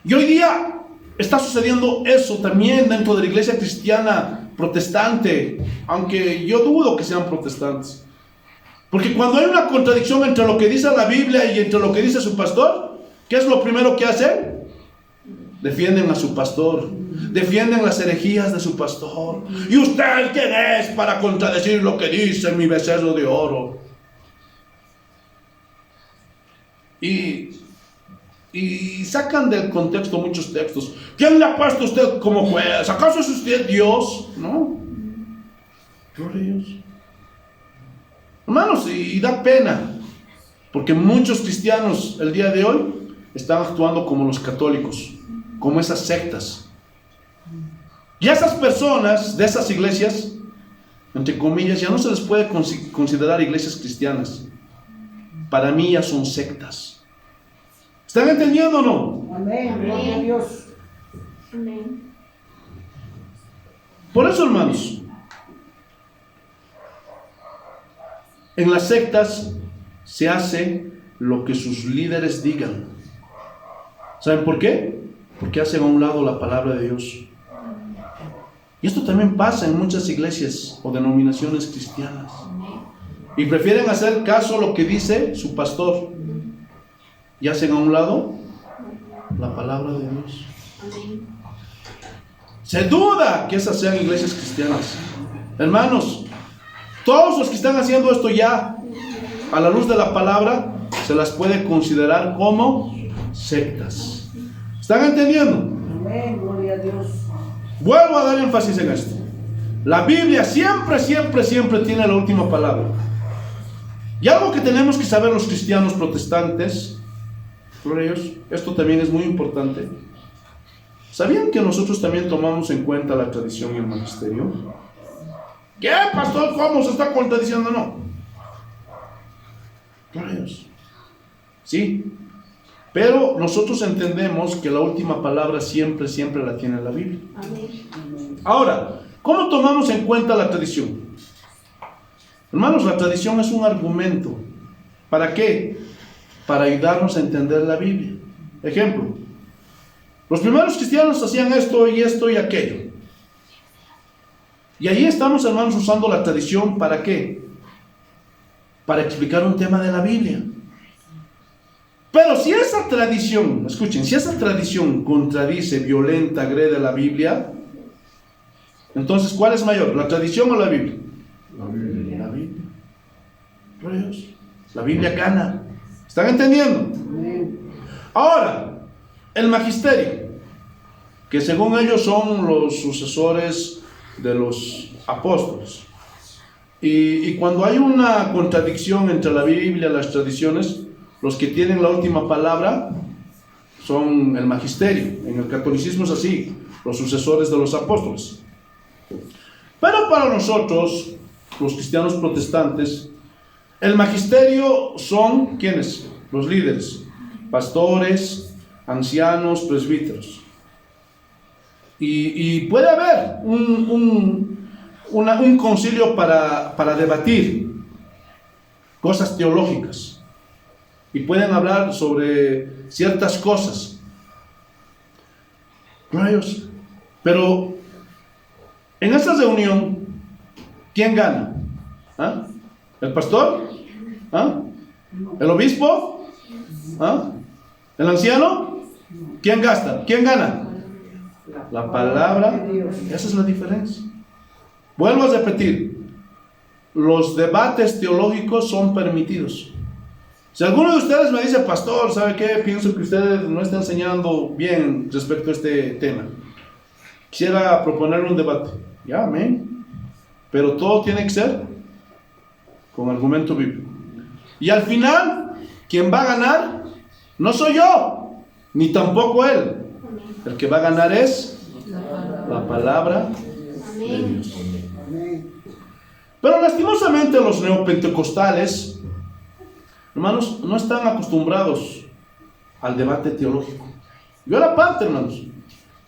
Y hoy día está sucediendo eso también dentro de la iglesia cristiana protestante, aunque yo dudo que sean protestantes. Porque cuando hay una contradicción entre lo que dice la Biblia y entre lo que dice su pastor, ¿qué es lo primero que hacen? Defienden a su pastor, defienden las herejías de su pastor. ¿Y usted quién es para contradecir lo que dice mi becerro de oro? Y sacan del contexto muchos textos. ¿Quién le ha puesto a usted como juez? ¿Acaso es usted Dios? ¿No? Gloria a Dios. Hermanos, y da pena, porque muchos cristianos el día de hoy están actuando como los católicos, como esas sectas. Y a esas personas de esas iglesias, entre comillas, ya no se les puede considerar iglesias cristianas. Para mí ya son sectas. ¿Están entendiendo o no? Amén. Gloria a Dios. Amén. Por eso, hermanos, en las sectas se hace lo que sus líderes digan. ¿Saben por qué? Porque hacen a un lado la palabra de Dios. Y esto también pasa en muchas iglesias o denominaciones cristianas. Y prefieren hacer caso a lo que dice su pastor. Y hacen a un lado la palabra de Dios. Amén. Se duda que esas sean iglesias cristianas. Hermanos, todos los que están haciendo esto ya, a la luz de la palabra, se las puede considerar como sectas. ¿Están entendiendo? Amén. Gloria a Dios. Vuelvo a dar énfasis en esto. La Biblia siempre tiene la última palabra. Y algo que tenemos que saber los cristianos protestantes, gloria a Dios, esto también es muy importante. ¿Sabían que nosotros también tomamos en cuenta la tradición y el magisterio? ¿Qué, pastor? ¿Cómo se está contradiciendo? No. Gloria a Dios. Sí. Pero nosotros entendemos que la última palabra siempre la tiene la Biblia. Amén. Ahora, ¿cómo tomamos en cuenta la tradición? Hermanos, la tradición es un argumento. ¿Para qué? Para ayudarnos a entender la Biblia. Ejemplo, Los primeros cristianos hacían esto y aquello. Y ahí estamos, hermanos, usando la tradición, ¿para qué? Para explicar un tema de la Biblia. Pero si esa tradición, escuchen, si esa tradición contradice, violenta, agrede a la Biblia, entonces, ¿cuál es mayor? ¿La tradición o la Biblia? La Biblia. La Biblia. Gloria a Dios. La Biblia gana. ¿Están entendiendo? Ahora, el magisterio, que según ellos son los sucesores de los apóstoles. Y cuando hay una contradicción entre la Biblia y las tradiciones, los que tienen la última palabra son el magisterio. En el catolicismo es así, los sucesores de los apóstoles. Pero para nosotros, los cristianos protestantes, el magisterio son, ¿quiénes? Los líderes, pastores, ancianos, presbíteros. Y puede haber un concilio para debatir cosas teológicas. Y pueden hablar sobre ciertas cosas. Rayos. Pero en esta reunión, ¿quién gana? ¿Ah? ¿El pastor? ¿Ah? ¿El obispo? ¿Ah? ¿El anciano? ¿Quién gasta? ¿Quién gana? La palabra. Esa es la diferencia. Vuelvo a repetir. Los debates teológicos son permitidos. Si alguno de ustedes me dice, pastor, ¿sabe qué? Pienso que usted no está enseñando bien respecto a este tema. Quisiera proponer un debate. Ya, amén. Pero todo tiene que ser con argumento bíblico. Y al final, quien va a ganar no soy yo, ni tampoco él. El que va a ganar es la palabra de Dios. Pero lastimosamente los neopentecostales, hermanos, no están acostumbrados al debate teológico. Yo era parte, hermanos,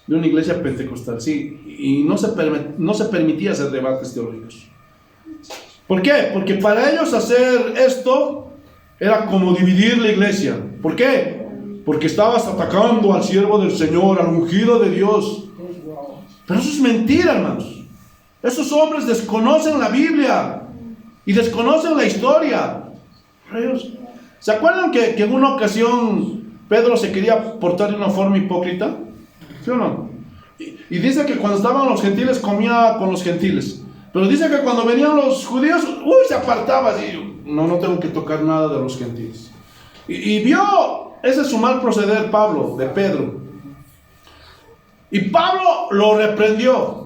de una iglesia pentecostal, sí, y no se permitía hacer debates teológicos. ¿Por qué? Porque para ellos hacer esto era como dividir la iglesia. ¿Por qué? Porque estabas atacando al siervo del Señor, al ungido de Dios. Pero eso es mentira, hermanos. Esos hombres desconocen la Biblia y desconocen la historia. ¿Se acuerdan que en una ocasión Pedro se quería portar de una forma hipócrita? ¿Sí o no? Y dice que cuando estaban los gentiles comía con los gentiles. Pero dice que cuando venían los judíos, se apartaba así. No tengo que tocar nada de los gentiles. Y vio ese su mal proceder Pablo, de Pedro. Y Pablo lo reprendió.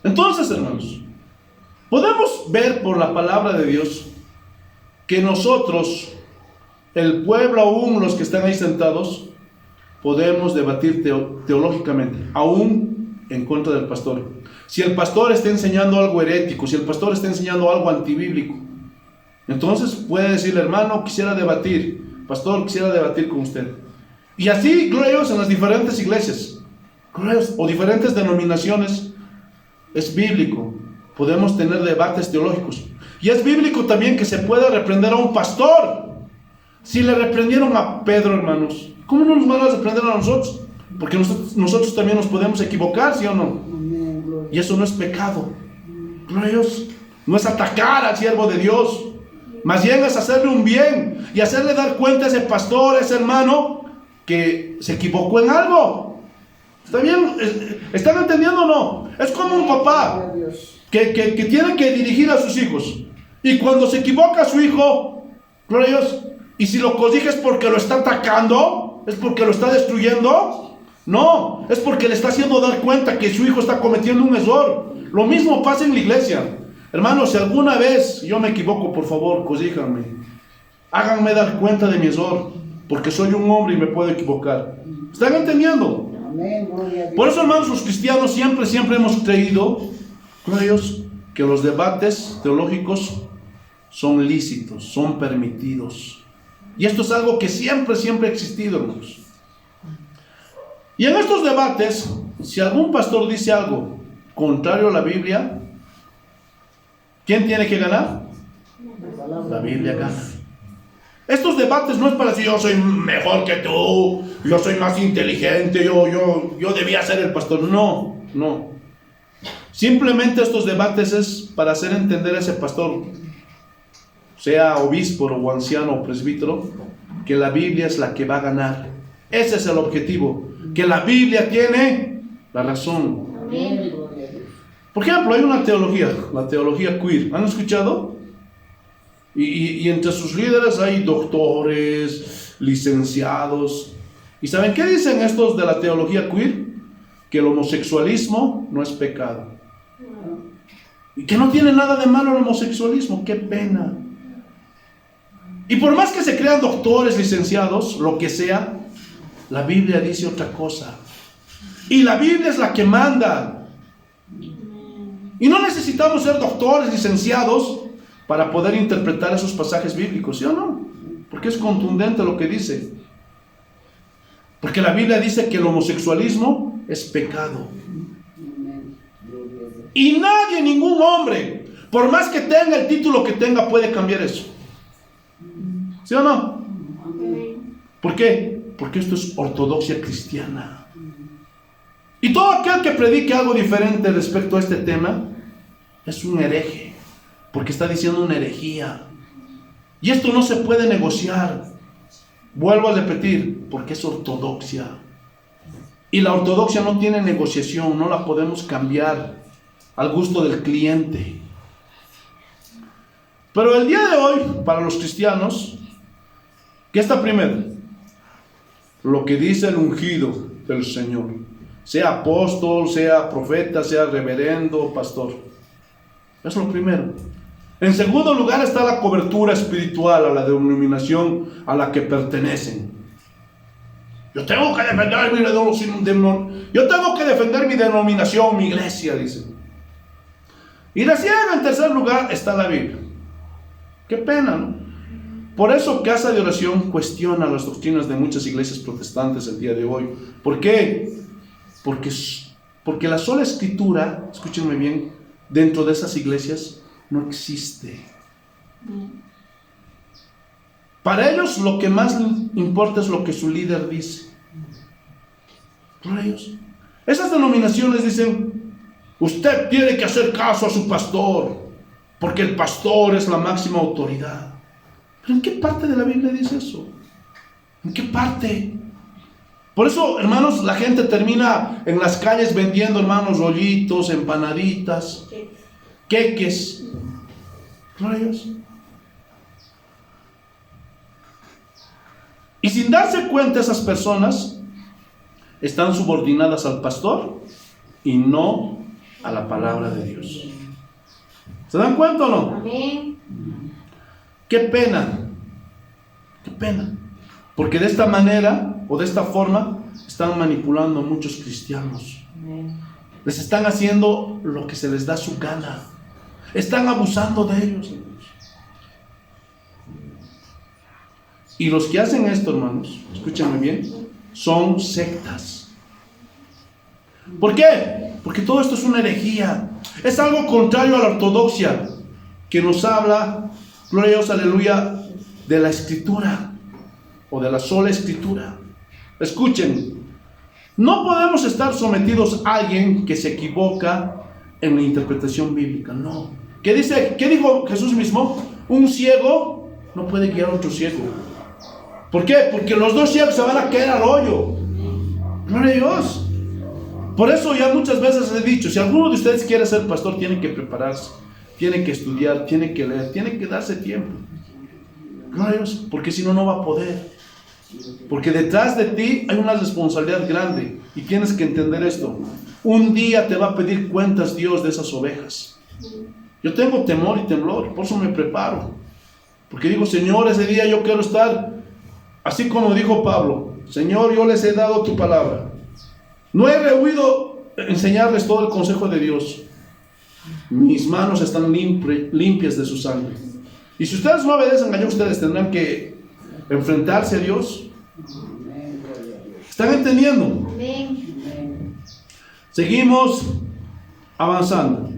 Entonces, hermanos, podemos ver por la palabra de Dios que nosotros, el pueblo, aún los que están ahí sentados, podemos debatir teológicamente, aún en contra del pastor. Si el pastor está enseñando algo herético, si el pastor está enseñando algo antibíblico, entonces puede decirle, hermano, quisiera debatir, pastor, quisiera debatir con usted. Y así, gloria a Dios, en las diferentes iglesias, o diferentes denominaciones, es bíblico. Podemos tener debates teológicos. Y es bíblico también que se pueda reprender a un pastor. Si le reprendieron a Pedro, hermanos, ¿cómo no nos van a reprender a nosotros? Porque nosotros también nos podemos equivocar, ¿sí o no? Y eso no es pecado. Gloria a Dios. No es atacar al siervo de Dios. Más bien es hacerle un bien y hacerle dar cuenta a ese pastor, a ese hermano, que se equivocó en algo. ¿Está bien? ¿Están entendiendo o no? Es como un papá que tiene que dirigir a sus hijos. Y cuando se equivoca su hijo, gloria a Dios, y si lo corrige es porque lo está atacando, es porque lo está destruyendo. No, es porque le está haciendo dar cuenta que su hijo está cometiendo un error. Lo mismo pasa en la iglesia. Hermanos, si alguna vez yo me equivoco, por favor, corríjanme. Háganme dar cuenta de mi error, porque soy un hombre y me puedo equivocar. ¿Están entendiendo? Por eso, hermanos, los cristianos siempre hemos creído, gloria a Dios, que los debates teológicos son lícitos, son permitidos. Y esto es algo que siempre ha existido, hermanos. Y en estos debates, si algún pastor dice algo contrario a la Biblia, ¿quién tiene que ganar? La Biblia gana. Estos debates no es para decir yo soy mejor que tú, yo soy más inteligente, yo debía ser el pastor. No, no. Simplemente estos debates es para hacer entender a ese pastor, sea obispo o anciano o presbítero, que la Biblia es la que va a ganar. Ese es el objetivo, que la Biblia tiene la razón. Amén. Por ejemplo, hay una teología, la teología queer. ¿Han escuchado? Y entre sus líderes hay doctores, licenciados. ¿Y saben qué dicen estos de la teología queer? Que el homosexualismo no es pecado. Y que no tiene nada de malo el homosexualismo. ¡Qué pena! Y por más que se crean doctores, licenciados, lo que sea, la Biblia dice otra cosa. Y la Biblia es la que manda. Y no necesitamos ser doctores, licenciados, para poder interpretar esos pasajes bíblicos, ¿sí o no? Porque es contundente lo que dice. Porque la Biblia dice que el homosexualismo es pecado. Y nadie, ningún hombre, por más que tenga el título que tenga, puede cambiar eso. ¿Sí o no? Amén. ¿Por qué? Porque esto es ortodoxia cristiana. Y todo aquel que predique algo diferente respecto a este tema es un hereje, porque está diciendo una herejía. Y esto no se puede negociar. Vuelvo a repetir, porque es ortodoxia. Y la ortodoxia no tiene negociación, no la podemos cambiar al gusto del cliente. Pero el día de hoy, para los cristianos, ¿qué está primero? Lo que dice el ungido del Señor. Sea apóstol, sea profeta, sea reverendo, pastor. Es lo primero. En segundo lugar está la cobertura espiritual a la denominación a la que pertenecen. Yo tengo que defender mi denominación, mi iglesia, dice. Y recién en tercer lugar está la Biblia. Qué pena, ¿no? Por eso Casa de Oración cuestiona las doctrinas de muchas iglesias protestantes el día de hoy. ¿Por qué? Porque la sola escritura, escúchenme bien, dentro de esas iglesias no existe. Para ellos lo que más importa es lo que su líder dice. Para ellos. Esas denominaciones dicen, usted tiene que hacer caso a su pastor, porque el pastor es la máxima autoridad. ¿Pero en qué parte de la Biblia dice eso? ¿En qué parte? Por eso, hermanos, la gente termina en las calles vendiendo, hermanos, rollitos, empanaditas, queques. Rayos. Y sin darse cuenta, esas personas están subordinadas al pastor y no a la palabra de Dios. ¿Se dan cuenta o no? Amén. Qué pena. Qué pena. Porque de esta manera o de esta forma están manipulando a muchos cristianos. Les están haciendo lo que se les da su gana. Están abusando de ellos, hermanos. Y los que hacen esto, hermanos, escúchenme bien, son sectas. ¿Por qué? Porque todo esto es una herejía. Es algo contrario a la ortodoxia, que nos habla, gloria a Dios, aleluya, de la escritura o de la sola escritura. Escuchen, no podemos estar sometidos a alguien que se equivoca en la interpretación bíblica, no. ¿Qué dijo Jesús mismo? Un ciego no puede guiar a otro ciego. ¿Por qué? Porque los dos ciegos se van a caer al hoyo. Gloria a Dios. Por eso ya muchas veces he dicho, si alguno de ustedes quiere ser pastor, tiene que prepararse, tiene que estudiar, tiene que leer, tiene que darse tiempo. Gloria a Dios, porque si no, no va a poder. Porque detrás de ti hay una responsabilidad grande y tienes que entender esto. Un día te va a pedir cuentas Dios de esas ovejas. Yo tengo temor y temblor, por eso me preparo. Porque digo, Señor, ese día yo quiero estar, así como dijo Pablo, Señor, yo les he dado tu palabra. No he rehuido enseñarles todo el consejo de Dios. Mis manos están limpias de su sangre. Y si ustedes no obedecen a Dios, ustedes tendrán que enfrentarse a Dios. ¿Están entendiendo? Amén. Seguimos avanzando.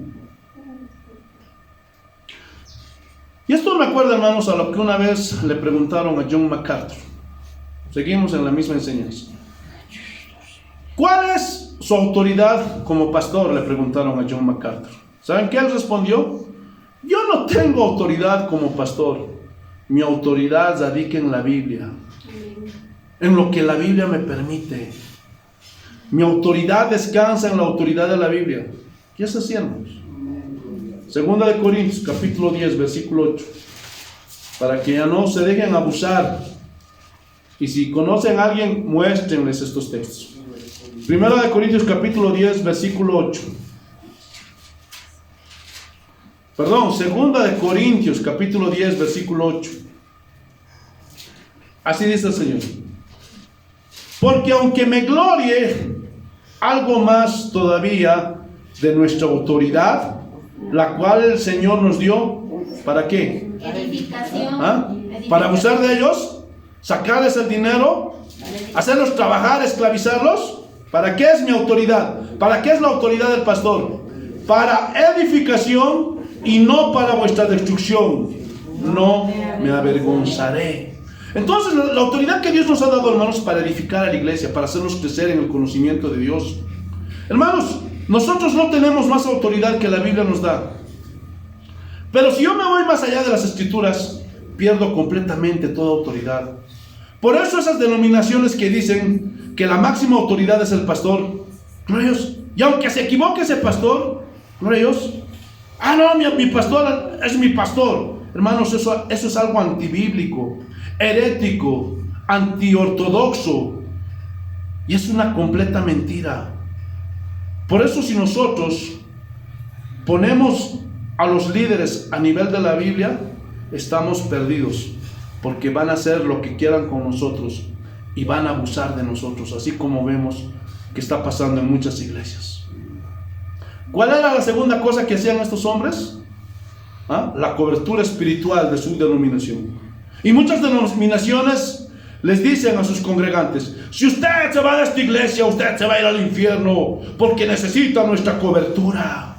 Y esto me acuerda, hermanos, a lo que una vez le preguntaron a John MacArthur. Seguimos en la misma enseñanza. ¿Cuál es su autoridad como pastor? Le preguntaron a John MacArthur. ¿Saben qué él respondió? Yo no tengo autoridad como pastor. Mi autoridad radica en la Biblia, en lo que la Biblia me permite. Mi autoridad descansa en la autoridad de la Biblia. ¿Qué es así, hermanos? Segunda de Corintios, capítulo 10, versículo 8. Para que ya no se dejen abusar. Y si conocen a alguien, muéstrenles estos textos. Primera de Corintios, capítulo 10, versículo 8. Perdón, segunda de Corintios, capítulo 10, versículo 8. Así dice el Señor. Porque aunque me glorie algo más todavía de nuestra autoridad, la cual el Señor nos dio, ¿para qué? Edificación. ¿Ah? ¿Para abusar de ellos? ¿Sacarles el dinero? ¿Hacerlos trabajar? ¿Esclavizarlos? ¿Para qué es mi autoridad? ¿Para qué es la autoridad del pastor? Para edificación y no para vuestra destrucción. No me avergonzaré. Entonces, la autoridad que Dios nos ha dado, hermanos, para edificar a la iglesia, para hacernos crecer en el conocimiento de Dios. Hermanos, nosotros no tenemos más autoridad que la Biblia nos da. Pero si yo me voy más allá de las Escrituras, pierdo completamente toda autoridad. Por eso esas denominaciones que dicen que la máxima autoridad es el pastor, gloria a Dios. Y aunque se equivoque ese pastor, gloria a Dios. Ah, no, mi pastor es mi pastor. Hermanos, eso es algo antibíblico, herético, antiortodoxo. Y es una completa mentira. Por eso, si nosotros ponemos a los líderes a nivel de la Biblia, estamos perdidos, porque van a hacer lo que quieran con nosotros y van a abusar de nosotros, así como vemos que está pasando en muchas iglesias. ¿Cuál era la segunda cosa que hacían estos hombres? La cobertura espiritual de su denominación. Y muchas denominaciones les dicen a sus congregantes: si usted se va de esta iglesia, usted se va a ir al infierno, porque necesita nuestra cobertura.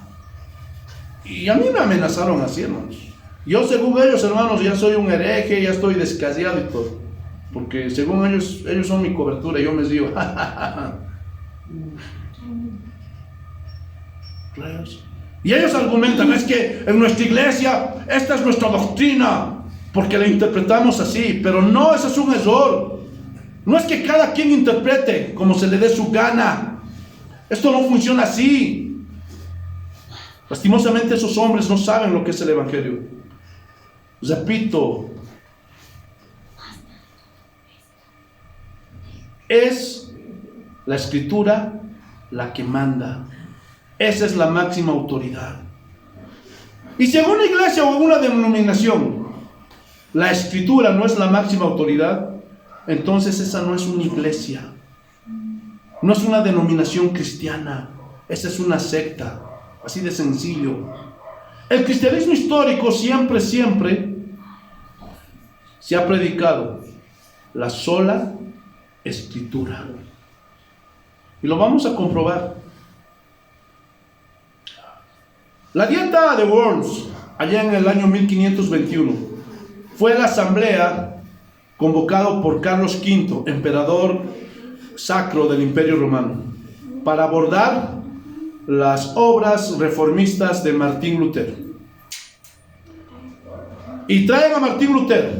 Y a mí me amenazaron así, hermanos. Yo, según ellos, hermanos, ya soy un hereje, ya estoy descasiado y todo, porque según ellos son mi cobertura. Y yo me digo, y ellos argumentan: es que en nuestra iglesia esta es nuestra doctrina, porque la interpretamos así. Pero no, ese es un error. No es que cada quien interprete como se le dé su gana. Esto no funciona así. Lastimosamente, esos hombres no saben lo que es el evangelio. Repito, es la Escritura la que manda. Esa es la máxima autoridad. Y si en una iglesia o en una denominación la Escritura no es la máxima autoridad, entonces esa no es una iglesia, no es una denominación cristiana, esa es una secta, así de sencillo. El cristianismo histórico siempre se ha predicado la sola Escritura, y lo vamos a comprobar. La Dieta de Worms, allá en el año 1521, fue la asamblea convocado por Carlos V, emperador sacro del Imperio Romano, para abordar las obras reformistas de Martín Lutero. Y traen a Martín Lutero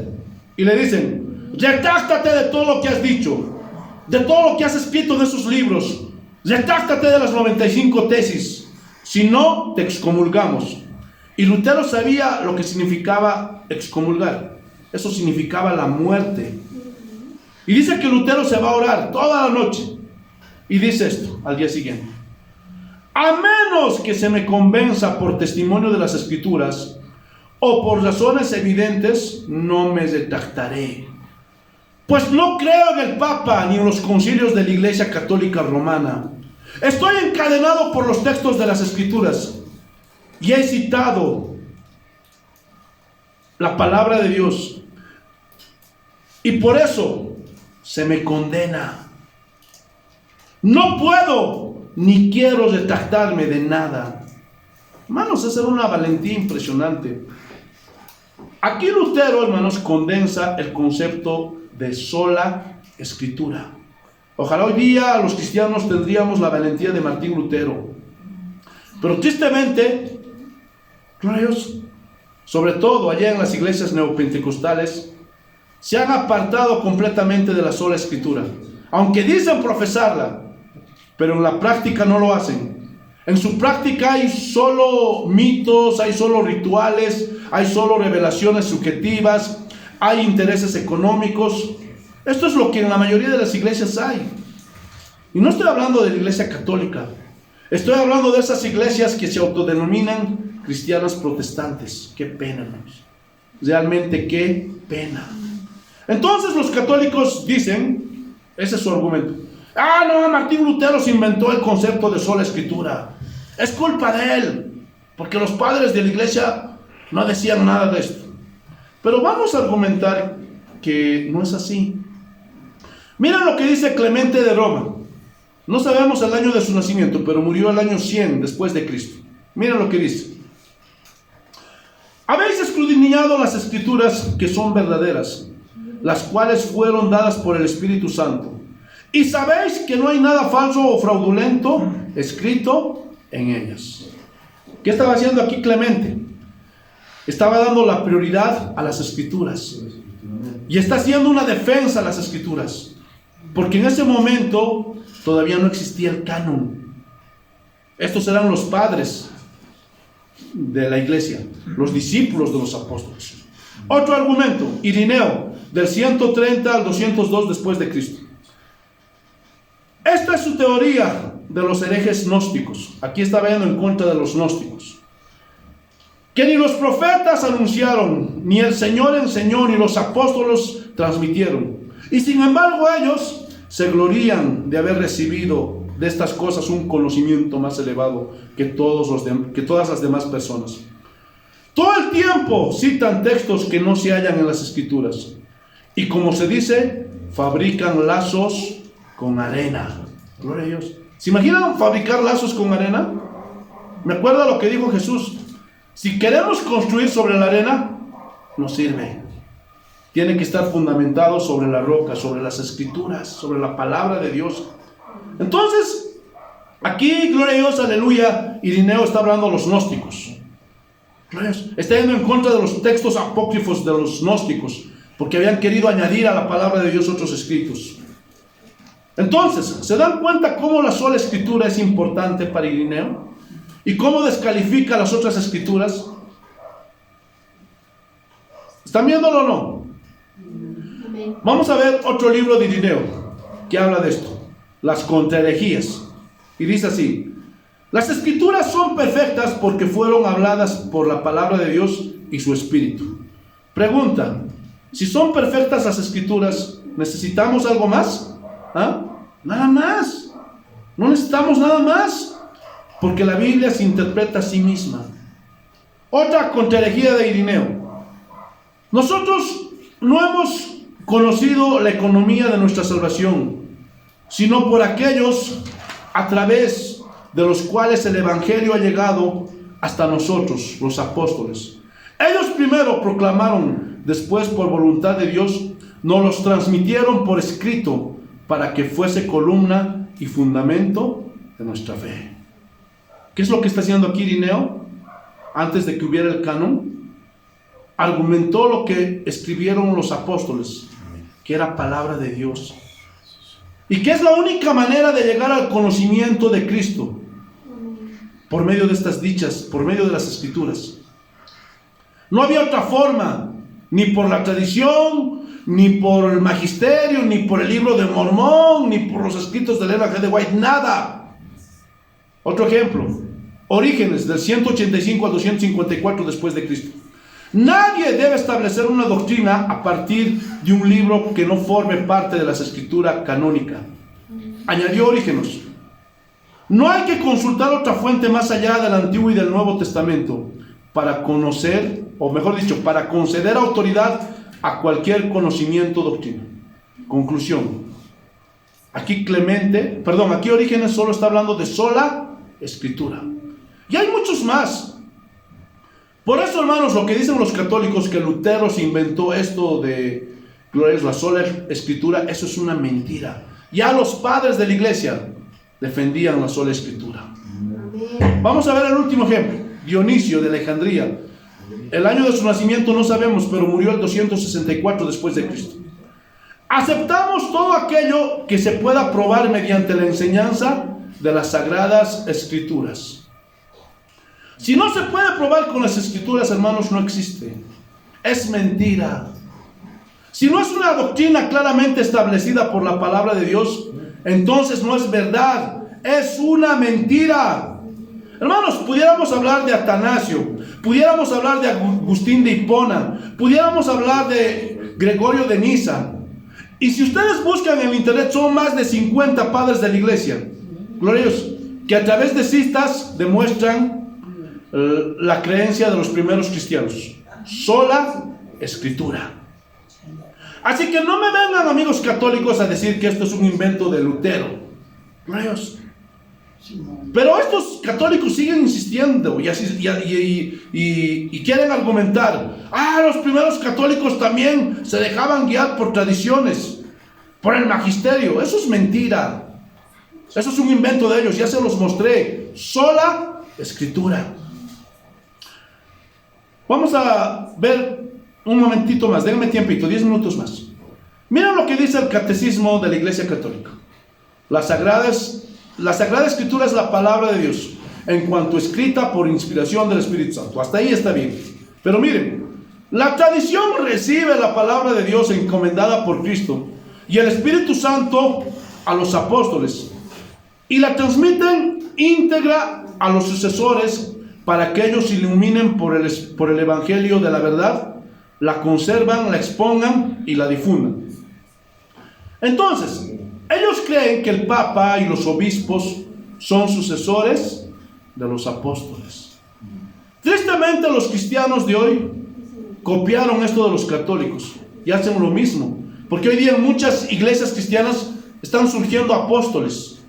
y le dicen: retráctate de todo lo que has dicho, de todo lo que has escrito en esos libros, retráctate de las 95 tesis. Si no, te excomulgamos. Y Lutero sabía lo que significaba excomulgar. Eso significaba la muerte. Y dice que Lutero se va a orar toda la noche. Y dice esto al día siguiente: a menos que se me convenza por testimonio de las Escrituras o por razones evidentes, no me retractaré. Pues no creo en el Papa ni en los concilios de la Iglesia Católica Romana. Estoy encadenado por los textos de las Escrituras y he citado la palabra de Dios, y por eso se me condena. No puedo ni quiero retractarme de nada. Hermanos, esa era una valentía impresionante. Aquí Lutero, hermanos, condensa el concepto de sola escritura. Ojalá hoy día los cristianos tendríamos la valentía de Martín Lutero. Pero tristemente, gloria a Dios, sobre todo allá en las iglesias neopentecostales, se han apartado completamente de la sola escritura. Aunque dicen profesarla, pero en la práctica no lo hacen. En su práctica hay solo mitos, hay solo rituales, hay solo revelaciones subjetivas, hay intereses económicos. Esto es lo que en la mayoría de las iglesias hay. Y no estoy hablando de la iglesia católica. Estoy hablando de esas iglesias que se autodenominan cristianas protestantes. Qué pena, hermanos. Realmente qué pena. Entonces los católicos dicen, ese es su argumento. No, Martín Lutero se inventó el concepto de sola escritura. Es culpa de él, porque los padres de la iglesia no decían nada de esto. Pero vamos a argumentar que no es así. Miren lo que dice Clemente de Roma. No sabemos el año de su nacimiento, pero murió el año 100 después de Cristo. Miren lo que dice. Habéis escudriñado las escrituras que son verdaderas, las cuales fueron dadas por el Espíritu Santo. Y sabéis que no hay nada falso o fraudulento escrito en ellas. ¿Qué estaba haciendo aquí Clemente? Estaba dando la prioridad a las escrituras. Y está haciendo una defensa a las escrituras. Porque en ese momento todavía no existía el canon. Estos eran los padres de la iglesia, los discípulos de los apóstoles. Otro argumento, Irineo, del 130 al 202 después de Cristo. Esta es su teoría de los herejes gnósticos. Aquí está viendo en contra de los gnósticos. Que ni los profetas anunciaron, ni el Señor enseñó, ni los apóstoles transmitieron. Y sin embargo ellos se glorían de haber recibido de estas cosas un conocimiento más elevado que todas las demás personas. Todo el tiempo citan textos que no se hallan en las escrituras. Y como se dice, fabrican lazos con arena. Gloria a Dios. ¿Se imaginan fabricar lazos con arena? Me acuerdo lo que dijo Jesús. Si queremos construir sobre la arena, no sirve. Tiene que estar fundamentado sobre la roca, sobre las escrituras, sobre la palabra de Dios. Entonces, aquí, gloria a Dios, aleluya, Irineo está hablando a los gnósticos. Gloria a Dios. Está yendo en contra de los textos apócrifos de los gnósticos, porque habían querido añadir a la palabra de Dios otros escritos. Entonces, ¿se dan cuenta cómo la sola escritura es importante para Irineo? ¿Y cómo descalifica las otras escrituras? ¿Están viéndolo o no? Vamos a ver otro libro de Irineo que habla de esto, las contraherejías. Y dice así: las escrituras son perfectas porque fueron habladas por la palabra de Dios y su espíritu. Pregunta: si son perfectas las escrituras, ¿necesitamos algo más? Nada más. No necesitamos nada más, porque la Biblia se interpreta a sí misma. Otra contraherejía de Irineo: nosotros no hemos conocido la economía de nuestra salvación, sino por aquellos a través de los cuales el Evangelio ha llegado hasta nosotros, los apóstoles. Ellos primero proclamaron, después por voluntad de Dios nos los transmitieron por escrito, para que fuese columna y fundamento de nuestra fe. ¿Qué es lo que está haciendo aquí Irineo? Antes de que hubiera el canon, argumentó lo que escribieron los apóstoles, que era palabra de Dios, y que es la única manera de llegar al conocimiento de Cristo, por medio de estas dichas, por medio de las escrituras. No había otra forma, ni por la tradición, ni por el magisterio, ni por el libro de Mormón, ni por los escritos de Ellen G. White, nada. Otro ejemplo, Orígenes, del 185 al 254 después de Cristo. Nadie debe establecer una doctrina a partir de un libro que no forme parte de la escritura canónica. Añadió Orígenes: no hay que consultar otra fuente más allá del Antiguo y del Nuevo Testamento para conocer, o mejor dicho, para conceder autoridad a cualquier conocimiento doctrina. Conclusión: aquí Orígenes solo está hablando de sola escritura. Y hay muchos más. Por eso, hermanos, lo que dicen los católicos, que Lutero se inventó esto de gloria a la sola escritura, eso es una mentira. Ya los padres de la iglesia defendían la sola escritura. Amén. Vamos a ver el último ejemplo. Dionisio de Alejandría. El año de su nacimiento no sabemos, pero murió el 264 después de Cristo. Aceptamos todo aquello que se pueda probar mediante la enseñanza de las sagradas escrituras. Si no se puede probar con las escrituras, hermanos, no existe. Es mentira. Si no es una doctrina claramente establecida por la palabra de Dios, entonces no es verdad. Es una mentira. Hermanos, pudiéramos hablar de Atanasio, pudiéramos hablar de Agustín de Hipona, pudiéramos hablar de Gregorio de Niza. Y si ustedes buscan en el internet, son más de 50 padres de la iglesia, gloria a Dios, que a través de citas demuestran la creencia de los primeros cristianos. Sola escritura. Así que no me vengan, amigos católicos, a decir que esto es un invento de Lutero. Gloria a Dios. Pero estos católicos siguen insistiendo y quieren argumentar. Los primeros católicos también se dejaban guiar por tradiciones, por el magisterio. Eso es mentira. Eso es un invento de ellos, ya se los mostré. Sola escritura. Vamos a ver un momentito más, déjenme tiempito, 10 minutos más. Miren lo que dice el catecismo de la Iglesia Católica. La Sagrada Escritura es la palabra de Dios, en cuanto escrita por inspiración del Espíritu Santo. Hasta ahí está bien. Pero miren, la tradición recibe la palabra de Dios encomendada por Cristo y el Espíritu Santo a los apóstoles, y la transmiten íntegra a los sucesores para que ellos se iluminen por el Evangelio de la verdad, la conservan, la expongan y la difundan. Entonces, ellos creen que el Papa y los obispos son sucesores de los apóstoles. Tristemente, los cristianos de hoy copiaron esto de los católicos y hacen lo mismo, porque hoy día en muchas iglesias cristianas están surgiendo apóstoles.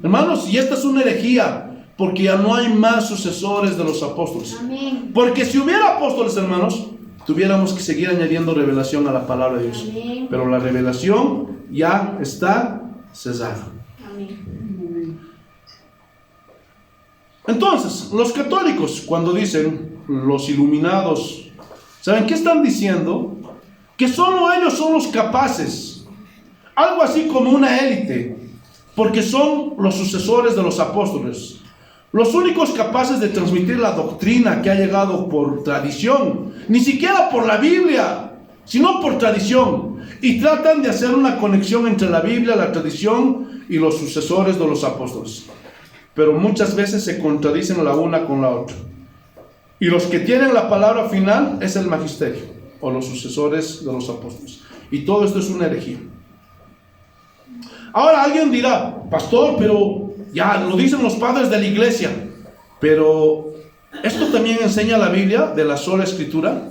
Hermanos, y esta es una herejía, porque ya no hay más sucesores de los apóstoles. Amén. Porque si hubiera apóstoles, hermanos, tuviéramos que seguir añadiendo revelación a la palabra de Dios. Amén. Pero la revelación ya está cesada. Amén. Entonces, los católicos, cuando dicen los iluminados, ¿saben qué están diciendo? Que solo ellos son los capaces, algo así como una élite, porque son los sucesores de los apóstoles, los únicos capaces de transmitir la doctrina que ha llegado por tradición, ni siquiera por la Biblia, sino por tradición, y tratan de hacer una conexión entre la Biblia, la tradición y los sucesores de los apóstoles, pero muchas veces se contradicen la una con la otra, y los que tienen la palabra final es el magisterio o los sucesores de los apóstoles, y todo esto es una herejía. Ahora alguien dirá, pastor, pero ya lo dicen los padres de la iglesia, pero ¿esto también enseña la Biblia de la sola escritura?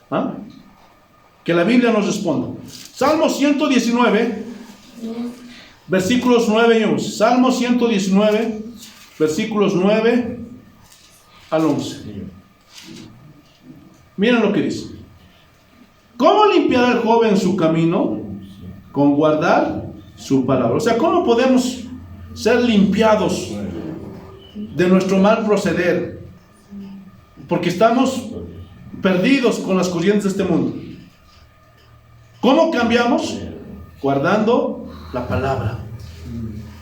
¿Ah? Que la Biblia nos responda. Salmo 119, versículos 9 y 11. Salmo 119, versículos 9 al 11. Miren lo que dice. ¿Cómo limpiará el joven su camino? Con guardar su palabra. O sea, ¿cómo podemos ser limpiados de nuestro mal proceder? Porque estamos perdidos con las corrientes de este mundo. ¿Cómo cambiamos? Guardando la palabra.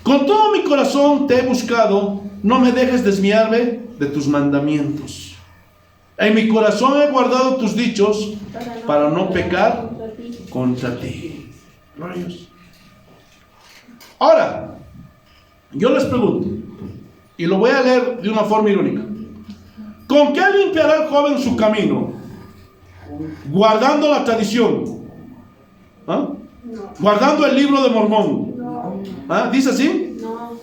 Con todo mi corazón te he buscado, no me dejes desviarme de tus mandamientos. En mi corazón he guardado tus dichos para no pecar contra ti. Glorios. Ahora, yo les pregunto, y lo voy a leer de una forma irónica. ¿Con qué limpiará el joven su camino? Guardando la tradición. ¿Ah? No. Guardando el libro de Mormón. No. ¿Ah? ¿Dice así? No.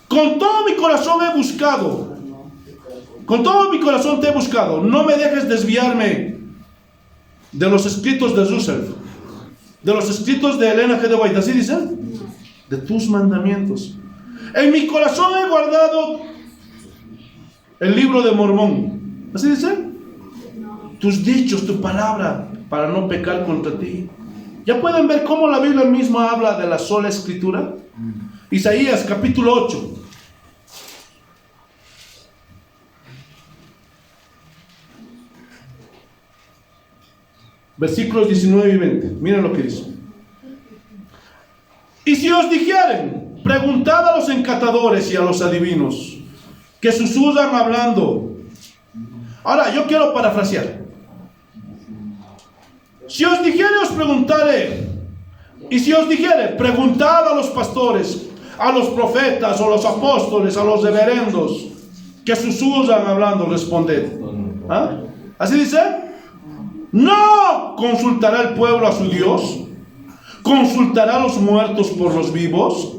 Con todo mi corazón he buscado. Con todo mi corazón te he buscado. No me dejes desviarme de los escritos de Rousseff, de los escritos de Elena G. de White. ¿Así dice? De tus mandamientos. En mi corazón he guardado el libro de Mormón. ¿Así dice? Tus dichos, tu palabra, para no pecar contra ti. ¿Ya pueden ver cómo la Biblia misma habla de la sola escritura? Isaías capítulo 8. Versículos 19 y 20. Miren lo que dice. Y si os dijeren, preguntad a los encantadores y a los adivinos, que susurran hablando. Ahora, yo quiero parafrasear. Si os dijere, os preguntaré. Y si os dijere, preguntad a los pastores, a los profetas o los apóstoles, a los reverendos, que susurran hablando, responded. ¿Ah? ¿Así dice? ¿No consultará el pueblo a su Dios? ¿Consultará a los muertos por los vivos?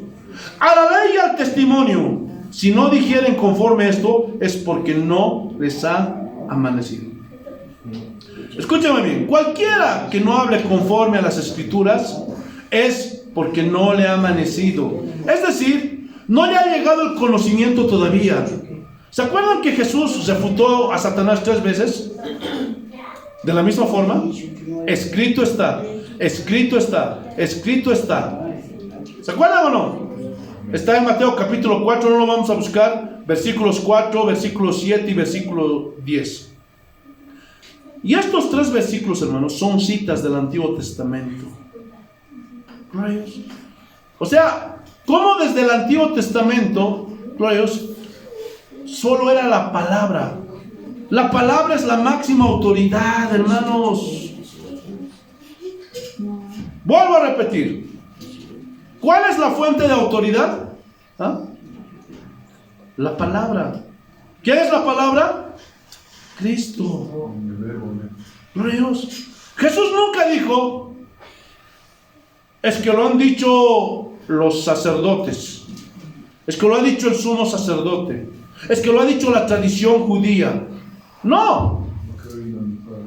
A la ley y al testimonio. Si no dijeren conforme esto, es porque no les ha amanecido. Escúchame bien. Cualquiera que no hable conforme a las escrituras es porque no le ha amanecido. Es decir, no le ha llegado el conocimiento todavía. ¿Se acuerdan que Jesús refutó a Satanás 3 veces? De la misma forma, escrito está, escrito está, escrito está. ¿Se acuerdan o no? Está en Mateo capítulo 4, no lo vamos a buscar. Versículos 4, versículos 7 y versículo 10. Y estos 3 versículos, hermanos, son citas del Antiguo Testamento. O sea, ¿cómo desde el Antiguo Testamento, solo era la palabra? La palabra es la máxima autoridad, hermanos. Vuelvo a repetir. ¿Cuál es la fuente de autoridad? ¿Ah? La palabra. ¿Qué es la palabra? Cristo. Gloria a Dios. Jesús nunca dijo, es que lo han dicho los sacerdotes, es que lo ha dicho el sumo sacerdote, es que lo ha dicho la tradición judía. No.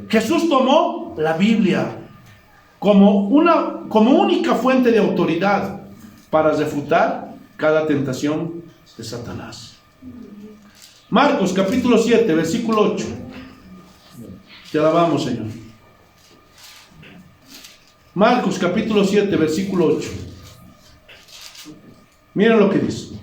Jesús tomó la Biblia como única fuente de autoridad para refutar cada tentación de Satanás. Marcos capítulo 7, versículo 8. Te alabamos, Señor. Marcos capítulo 7, versículo 8. Miren lo que dice.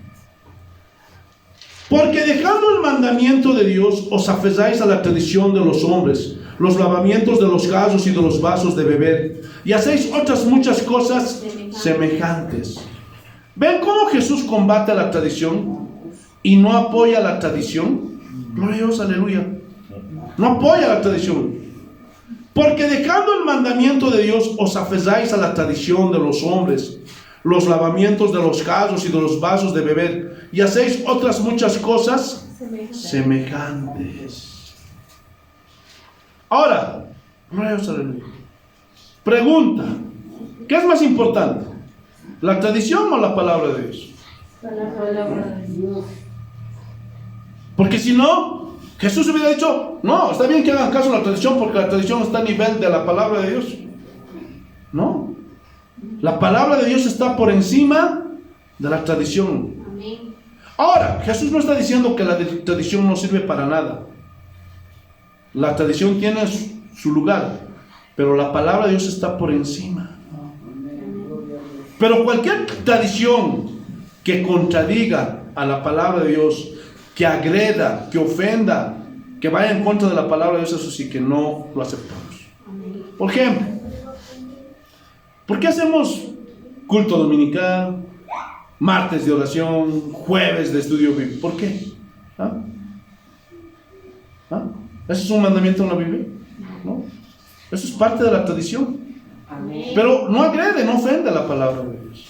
Porque dejando el mandamiento de Dios, os aferráis a la tradición de los hombres, los lavamientos de los vasos y de los vasos de beber, y hacéis otras muchas cosas semejantes. ¿Ven cómo Jesús combate la tradición y no apoya la tradición? Gloria a Dios, aleluya. No apoya la tradición. Porque dejando el mandamiento de Dios, os aferráis a la tradición de los hombres, los lavamientos de los vasos y de los vasos de beber, y hacéis otras muchas cosas semejantes. Ahora, pregunta, ¿qué es más importante? ¿La tradición o la palabra de Dios? La palabra de Dios. Porque si no, Jesús hubiera dicho, no, está bien que hagan caso a la tradición porque la tradición está a nivel de la palabra de Dios. No. La palabra de Dios está por encima de la tradición. Amén. Ahora, Jesús no está diciendo que la tradición no sirve para nada. La tradición tiene su lugar, pero la palabra de Dios está por encima. Pero cualquier tradición que contradiga a la palabra de Dios, que agreda, que ofenda, que vaya en contra de la palabra de Dios, eso sí que no lo aceptamos. Por ejemplo, ¿por qué hacemos culto dominical, martes de oración, jueves de estudio bíblico? ¿Por qué? ¿Ah? ¿Ah? ¿Eso es un mandamiento en la Biblia? No. Eso es parte de la tradición. Amén. Pero no agrede, no ofende la palabra de Dios.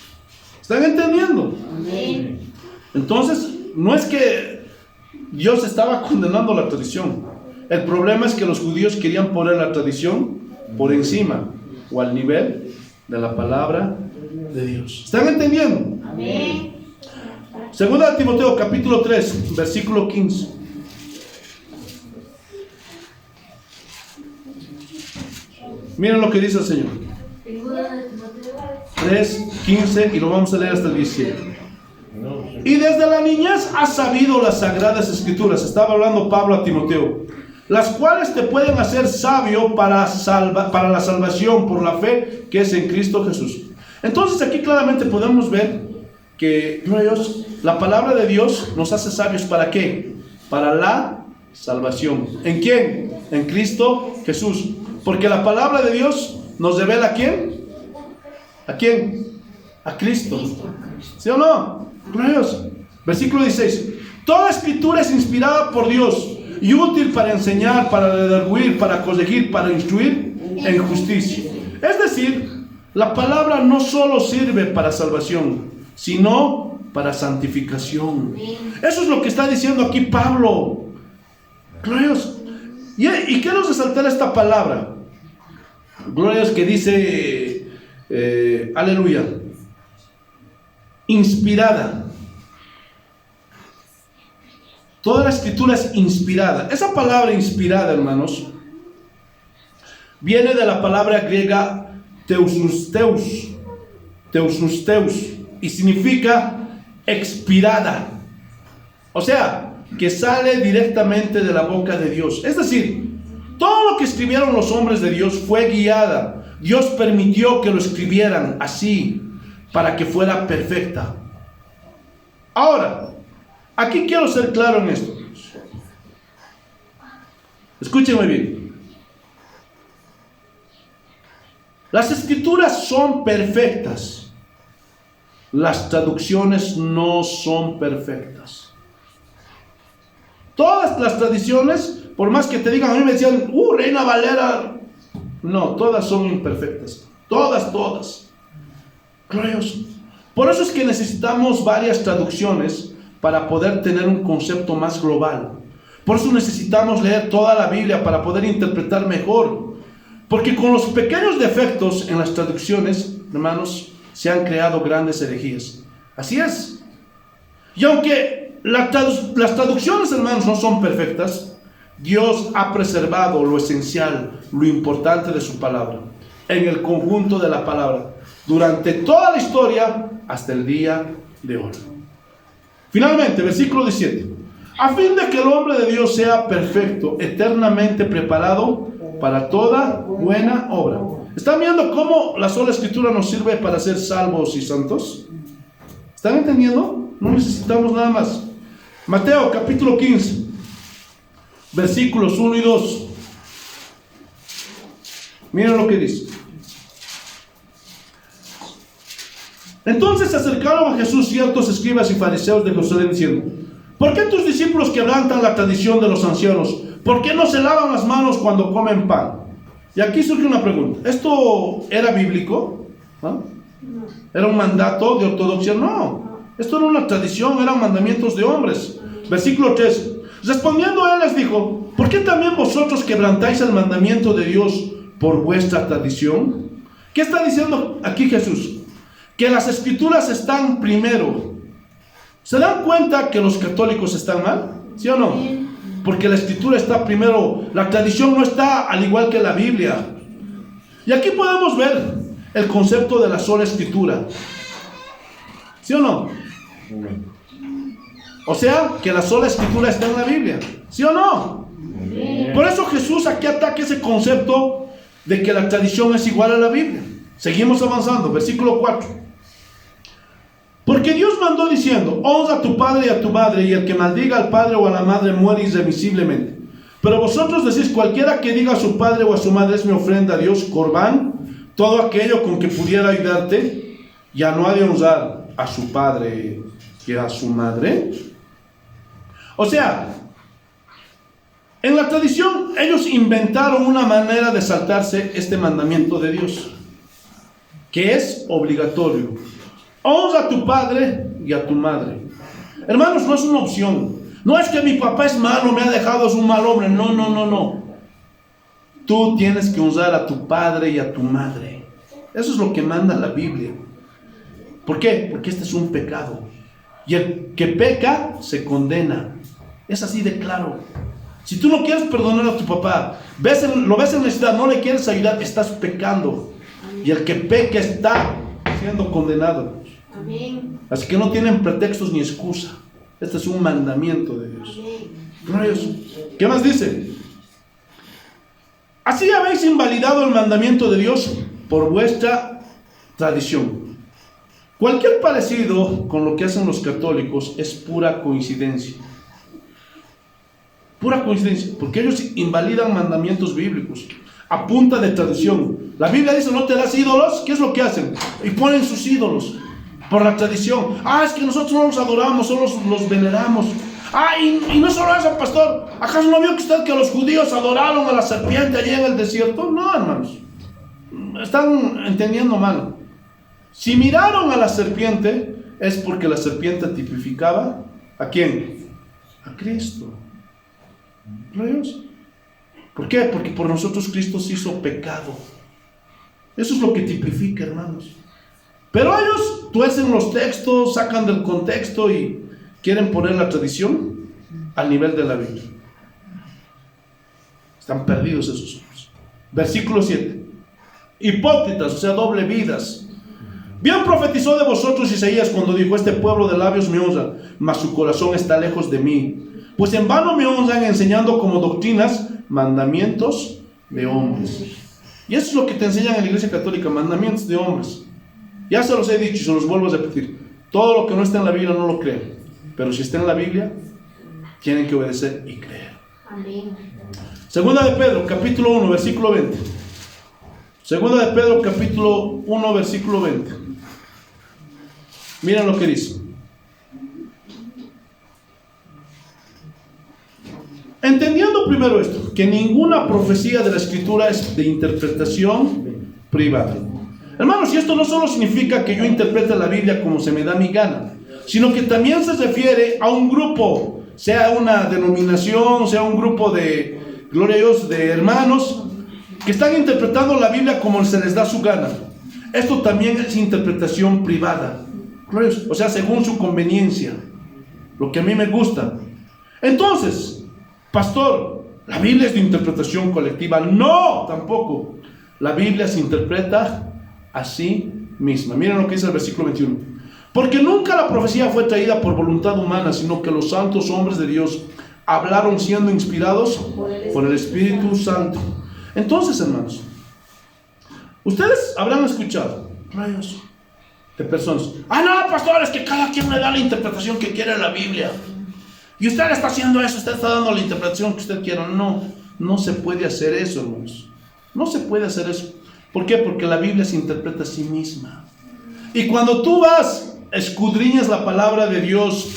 ¿Están entendiendo? Amén. Entonces, no es que Dios estaba condenando la tradición. El problema es que los judíos querían poner la tradición por encima o al nivel de la palabra de Dios. ¿Están entendiendo? Amén. Segunda de Timoteo capítulo 3, versículo 15. Miren lo que dice el Señor. 3, 15 y lo vamos a leer hasta el 17. Y desde la niñez has sabido las sagradas escrituras. Estaba hablando Pablo a Timoteo. las cuales te pueden hacer sabio para la salvación por la fe que es en Cristo Jesús. Entonces aquí claramente podemos ver que Dios, la palabra de Dios nos hace sabios. ¿Para qué? Para la salvación. ¿En quién? En Cristo Jesús. Porque la palabra de Dios nos revela ¿a quién? ¿A quién? A Cristo. ¿Sí o no? Gloria a Dios. Versículo 16. Toda escritura es inspirada por Dios y útil para enseñar, para redarguir, para corregir, para instruir en justicia. Es decir, la palabra no solo sirve para salvación, sino para santificación. Eso es lo que está diciendo aquí Pablo. Gloria a Dios. Y quiero resaltar esta palabra. Gloria a Dios, que dice, aleluya, inspirada. Toda la escritura es inspirada. Esa palabra inspirada, hermanos, viene de la palabra griega teusnusteus, y significa expirada. O sea, que sale directamente de la boca de Dios. Es decir, todo lo que escribieron los hombres de Dios fue guiada. Dios permitió que lo escribieran así, para que fuera perfecta. Ahora, aquí quiero ser claro en esto. Escúchenme bien. Las escrituras son perfectas. Las traducciones no son perfectas. Todas las tradiciones, por más que te digan, a mí me decían, Reina Valera. No, todas son imperfectas. Todas. Glorioso. Por eso es que necesitamos varias traducciones para poder tener un concepto más global. Por eso necesitamos leer toda la Biblia para poder interpretar mejor. Porque con los pequeños defectos en las traducciones, hermanos, se han creado grandes herejías. Así es. Y aunque las traducciones, hermanos, no son perfectas, Dios ha preservado lo esencial, lo importante de su palabra, en el conjunto de la palabra, durante toda la historia hasta el día de hoy. Finalmente, versículo 17. A fin de que el hombre de Dios sea perfecto, eternamente preparado para toda buena obra. ¿Están viendo cómo la sola escritura nos sirve para ser salvos y santos? ¿Están entendiendo? No necesitamos nada más. Mateo capítulo 15, versículos 1 y 2. Miren lo que dice. Entonces se acercaron a Jesús ciertos escribas y fariseos de Jerusalén diciendo: ¿por qué tus discípulos quebrantan la tradición de los ancianos? ¿Por qué no se lavan las manos cuando comen pan? Y aquí surge una pregunta. ¿Esto era bíblico? ¿No? ¿Era un mandato de ortodoxia? No. Esto era una tradición, eran mandamientos de hombres. Versículo 3. Respondiendo él les dijo: ¿por qué también vosotros quebrantáis el mandamiento de Dios por vuestra tradición? ¿Qué está diciendo aquí Jesús? Que las escrituras están primero. ¿Se dan cuenta que los católicos están mal? ¿Sí o no? Porque la escritura está primero. La tradición no está al igual que la Biblia. Y aquí podemos ver el concepto de la sola escritura. ¿Sí o no? O sea, que la sola escritura está en la Biblia. ¿Sí o no? Por eso Jesús aquí ataca ese concepto de que la tradición es igual a la Biblia. Seguimos avanzando. Versículo 4. Porque Dios mandó diciendo: honra a tu padre y a tu madre, y el que maldiga al padre o a la madre muere irremisiblemente. Pero vosotros decís: cualquiera que diga a su padre o a su madre es mi ofrenda a Dios, corbán, todo aquello con que pudiera ayudarte, ya no ha de honrar a su padre y a su madre. O sea, en la tradición ellos inventaron una manera de saltarse este mandamiento de Dios, que es obligatorio. Honra a tu padre y a tu madre. Hermanos, no es una opción. No es que mi papá es malo, me ha dejado, es un mal hombre. No. Tú tienes que honrar a tu padre y a tu madre. Eso es lo que manda la Biblia. ¿Por qué? Porque este es un pecado. Y el que peca se condena. Es así de claro. Si tú no quieres perdonar a tu papá, lo ves en necesidad, no le quieres ayudar, estás pecando. Y el que peca está siendo condenado. Amén. Así que no tienen pretextos ni excusa. Este es un mandamiento de Dios. Amén. ¿Qué más dice? Así habéis invalidado el mandamiento de Dios por vuestra tradición. Cualquier parecido con lo que hacen los católicos es pura coincidencia. Pura coincidencia, porque ellos invalidan mandamientos bíblicos a punta de tradición. La Biblia dice: no te das ídolos. ¿Qué es lo que hacen? Y ponen sus ídolos por la tradición. Es que nosotros no los adoramos, solo los veneramos. Y no solo eso, pastor. ¿Acaso no vio que usted que los judíos adoraron a la serpiente allí en el desierto? No, hermanos. Están entendiendo mal. Si miraron a la serpiente, es porque la serpiente tipificaba ¿a quién? A Cristo. ¿Dios? ¿Por qué? Porque por nosotros Cristo se hizo pecado. Eso es lo que tipifica, hermanos. Pero ellos tuercen los textos, sacan del contexto y quieren poner la tradición al nivel de la Biblia. Están perdidos esos hombres. Versículo 7. Hipócritas, o sea, doble vidas. Bien profetizó de vosotros Isaías cuando dijo: este pueblo de labios me honra, mas su corazón está lejos de mí. Pues en vano me honran enseñando como doctrinas mandamientos de hombres. Y eso es lo que te enseñan en la Iglesia Católica: mandamientos de hombres. Ya se los he dicho y se los vuelvo a repetir: todo lo que no está en la Biblia no lo creen, pero si está en la Biblia tienen que obedecer y creer. Amén. Segunda de Pedro, capítulo 1, versículo 20. Segunda de Pedro, capítulo 1, versículo 20. Miren lo que dice: entendiendo primero esto, que ninguna profecía de la Escritura es de interpretación privada. Hermanos, y esto no solo significa que yo interprete la Biblia como se me da mi gana, sino que también se refiere a un grupo, sea una denominación, sea un grupo de, gloria a Dios, de hermanos que están interpretando la Biblia como se les da su gana. Esto también es interpretación privada, gloria a Dios, o sea, según su conveniencia, lo que a mí me gusta. Entonces, pastor, ¿la Biblia es de interpretación colectiva? No, tampoco. La Biblia se interpreta a sí misma. Miren lo que dice el versículo 21. Porque nunca la profecía fue traída por voluntad humana, sino que los santos hombres de Dios hablaron siendo inspirados por el Espíritu Santo. Entonces, hermanos, ustedes habrán escuchado rayos de personas: no, pastor, es que cada quien le da la interpretación que quiere a la Biblia. Y usted está haciendo eso, usted está dando la interpretación que usted quiera. No, no se puede hacer eso, hermanos. No se puede hacer eso. ¿Por qué? Porque la Biblia se interpreta a sí misma. Y cuando tú vas, escudriñas la palabra de Dios,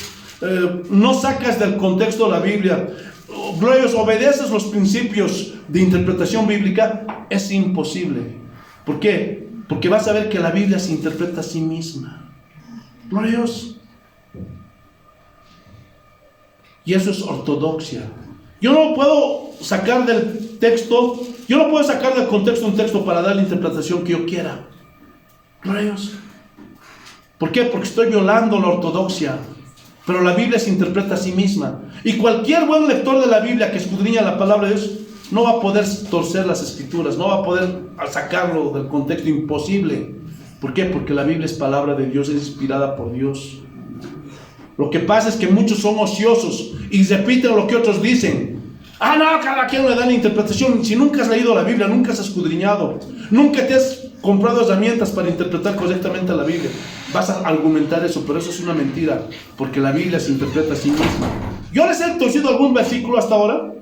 no sacas del contexto la Biblia, glorios, obedeces los principios de interpretación bíblica, es imposible. ¿Por qué? Porque vas a ver que la Biblia se interpreta a sí misma. Glorios. Y eso es ortodoxia. Yo no puedo sacar del texto, yo no puedo sacar del contexto un texto para dar la interpretación que yo quiera. Gloria a Dios. ¿Por qué? Porque estoy violando la ortodoxia. Pero la Biblia se interpreta a sí misma. Y cualquier buen lector de la Biblia que escudriña la palabra de Dios no va a poder torcer las escrituras, no va a poder sacarlo del contexto. Imposible. ¿Por qué? Porque la Biblia es palabra de Dios, es inspirada por Dios. Lo que pasa es que muchos son ociosos y repiten lo que otros dicen. No, cada quien le da la interpretación. Si nunca has leído la Biblia, nunca has escudriñado, nunca te has comprado herramientas para interpretar correctamente la Biblia, vas a argumentar eso, pero eso es una mentira, porque la Biblia se interpreta a sí misma. Yo les he torcido algún versículo hasta ahora.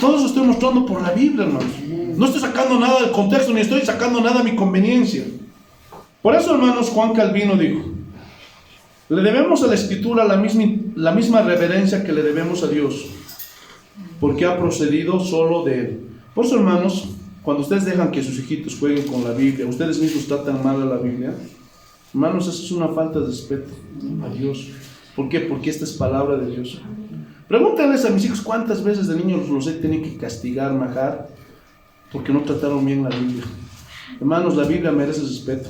Todo eso estoy mostrando por la Biblia, hermanos. No estoy sacando nada del contexto, ni estoy sacando nada a mi conveniencia. Por eso, hermanos, Juan Calvino dijo: le debemos a la Escritura la misma reverencia que le debemos a Dios, porque ha procedido solo de Él. Por eso, hermanos, cuando ustedes dejan que sus hijitos jueguen con la Biblia, ustedes mismos tratan mal a la Biblia, hermanos, eso es una falta de respeto a Dios. ¿Por qué? Porque esta es palabra de Dios. Pregúntales a mis hijos cuántas veces de niños los he tenido que castigar, majar, porque no trataron bien la Biblia. Hermanos, la Biblia merece respeto.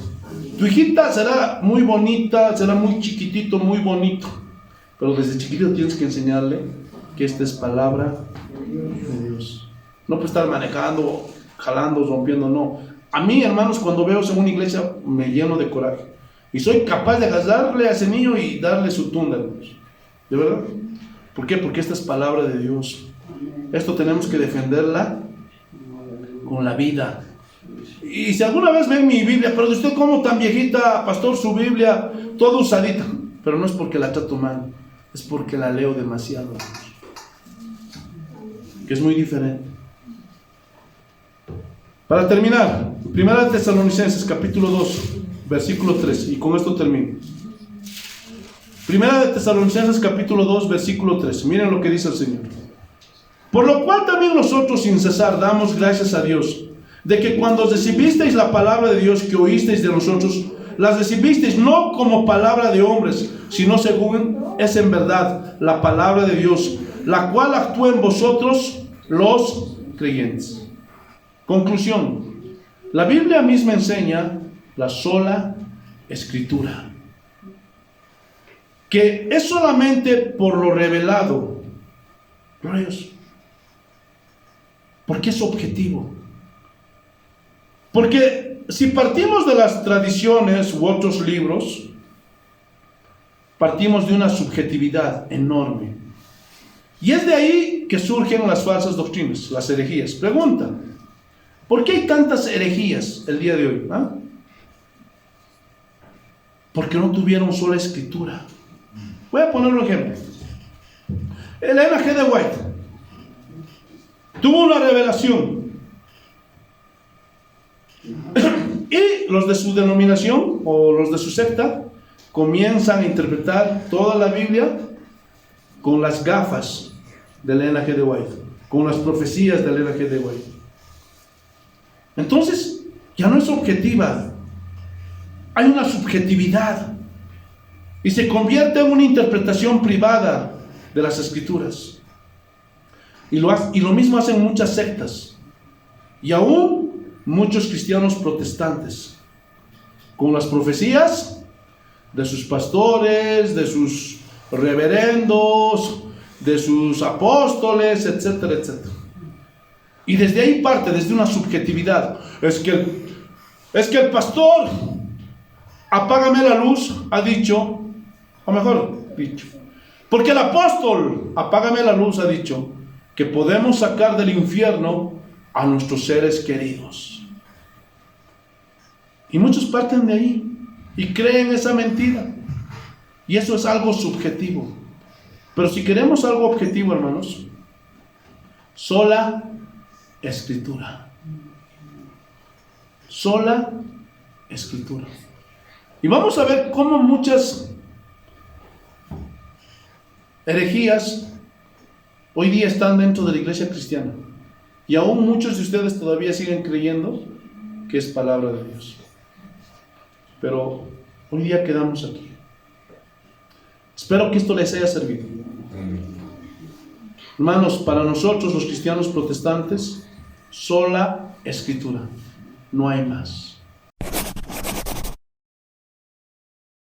Tu hijita será muy bonita, será muy chiquitito, muy bonito, pero desde chiquitito tienes que enseñarle que esta es palabra de Dios. No puede estar manejando, jalando, rompiendo, no. A mí, hermanos, cuando veo eso en una iglesia, me lleno de coraje. Y soy capaz de agarrarle a ese niño y darle su tunda, hermanos. ¿De verdad? ¿Por qué? Porque esta es palabra de Dios. Esto tenemos que defenderla con la vida. Y si alguna vez ven mi Biblia, pero usted como tan viejita, pastor, su Biblia, toda usadita, pero no es porque la trato mal, es porque la leo demasiado, que es muy diferente. Para terminar, Primera de Tesalonicenses capítulo 2, versículo 3, y con esto termino. Primera de Tesalonicenses capítulo 2, versículo 3, miren lo que dice el Señor. Por lo cual también nosotros sin cesar damos gracias a Dios, de que cuando recibisteis la palabra de Dios que oísteis de nosotros, las recibisteis no como palabra de hombres, sino según es en verdad la palabra de Dios, la cual actúa en vosotros los creyentes. Conclusión. La Biblia misma enseña la sola Escritura, que es solamente por lo revelado. Gloria a Dios. Porque es objetivo. Porque si partimos de las tradiciones u otros libros, partimos de una subjetividad enorme. Y es de ahí que surgen las falsas doctrinas, las herejías. Pregunta, ¿por qué hay tantas herejías el día de hoy? ¿Ah? Porque no tuvieron sola escritura. Voy a poner un ejemplo. Elena G. de White tuvo una revelación. Y los de su denominación o los de su secta comienzan a interpretar toda la Biblia con las gafas de Elena G. de White, con las profecías de Elena G. de White. Entonces, ya no es objetiva, hay una subjetividad y se convierte en una interpretación privada de las Escrituras. Y lo mismo hacen muchas sectas y aún muchos cristianos protestantes, con las profecías de sus pastores, de sus reverendos, de sus apóstoles, etcétera, etcétera. Y desde ahí parte, desde una subjetividad. Es que el pastor, apágame la luz, ha dicho, o mejor dicho, porque el apóstol, apágame la luz, ha dicho que podemos sacar del infierno a nuestros seres queridos. Y muchos parten de ahí y creen esa mentira. Y eso es algo subjetivo. Pero si queremos algo objetivo, hermanos, sola Escritura. Sola Escritura. Y vamos a ver cómo muchas herejías hoy día están dentro de la iglesia cristiana. Y aún muchos de ustedes todavía siguen creyendo que es palabra de Dios. Pero hoy día quedamos aquí. Espero que esto les haya servido. Hermanos, para nosotros los cristianos protestantes, sola Escritura, no hay más.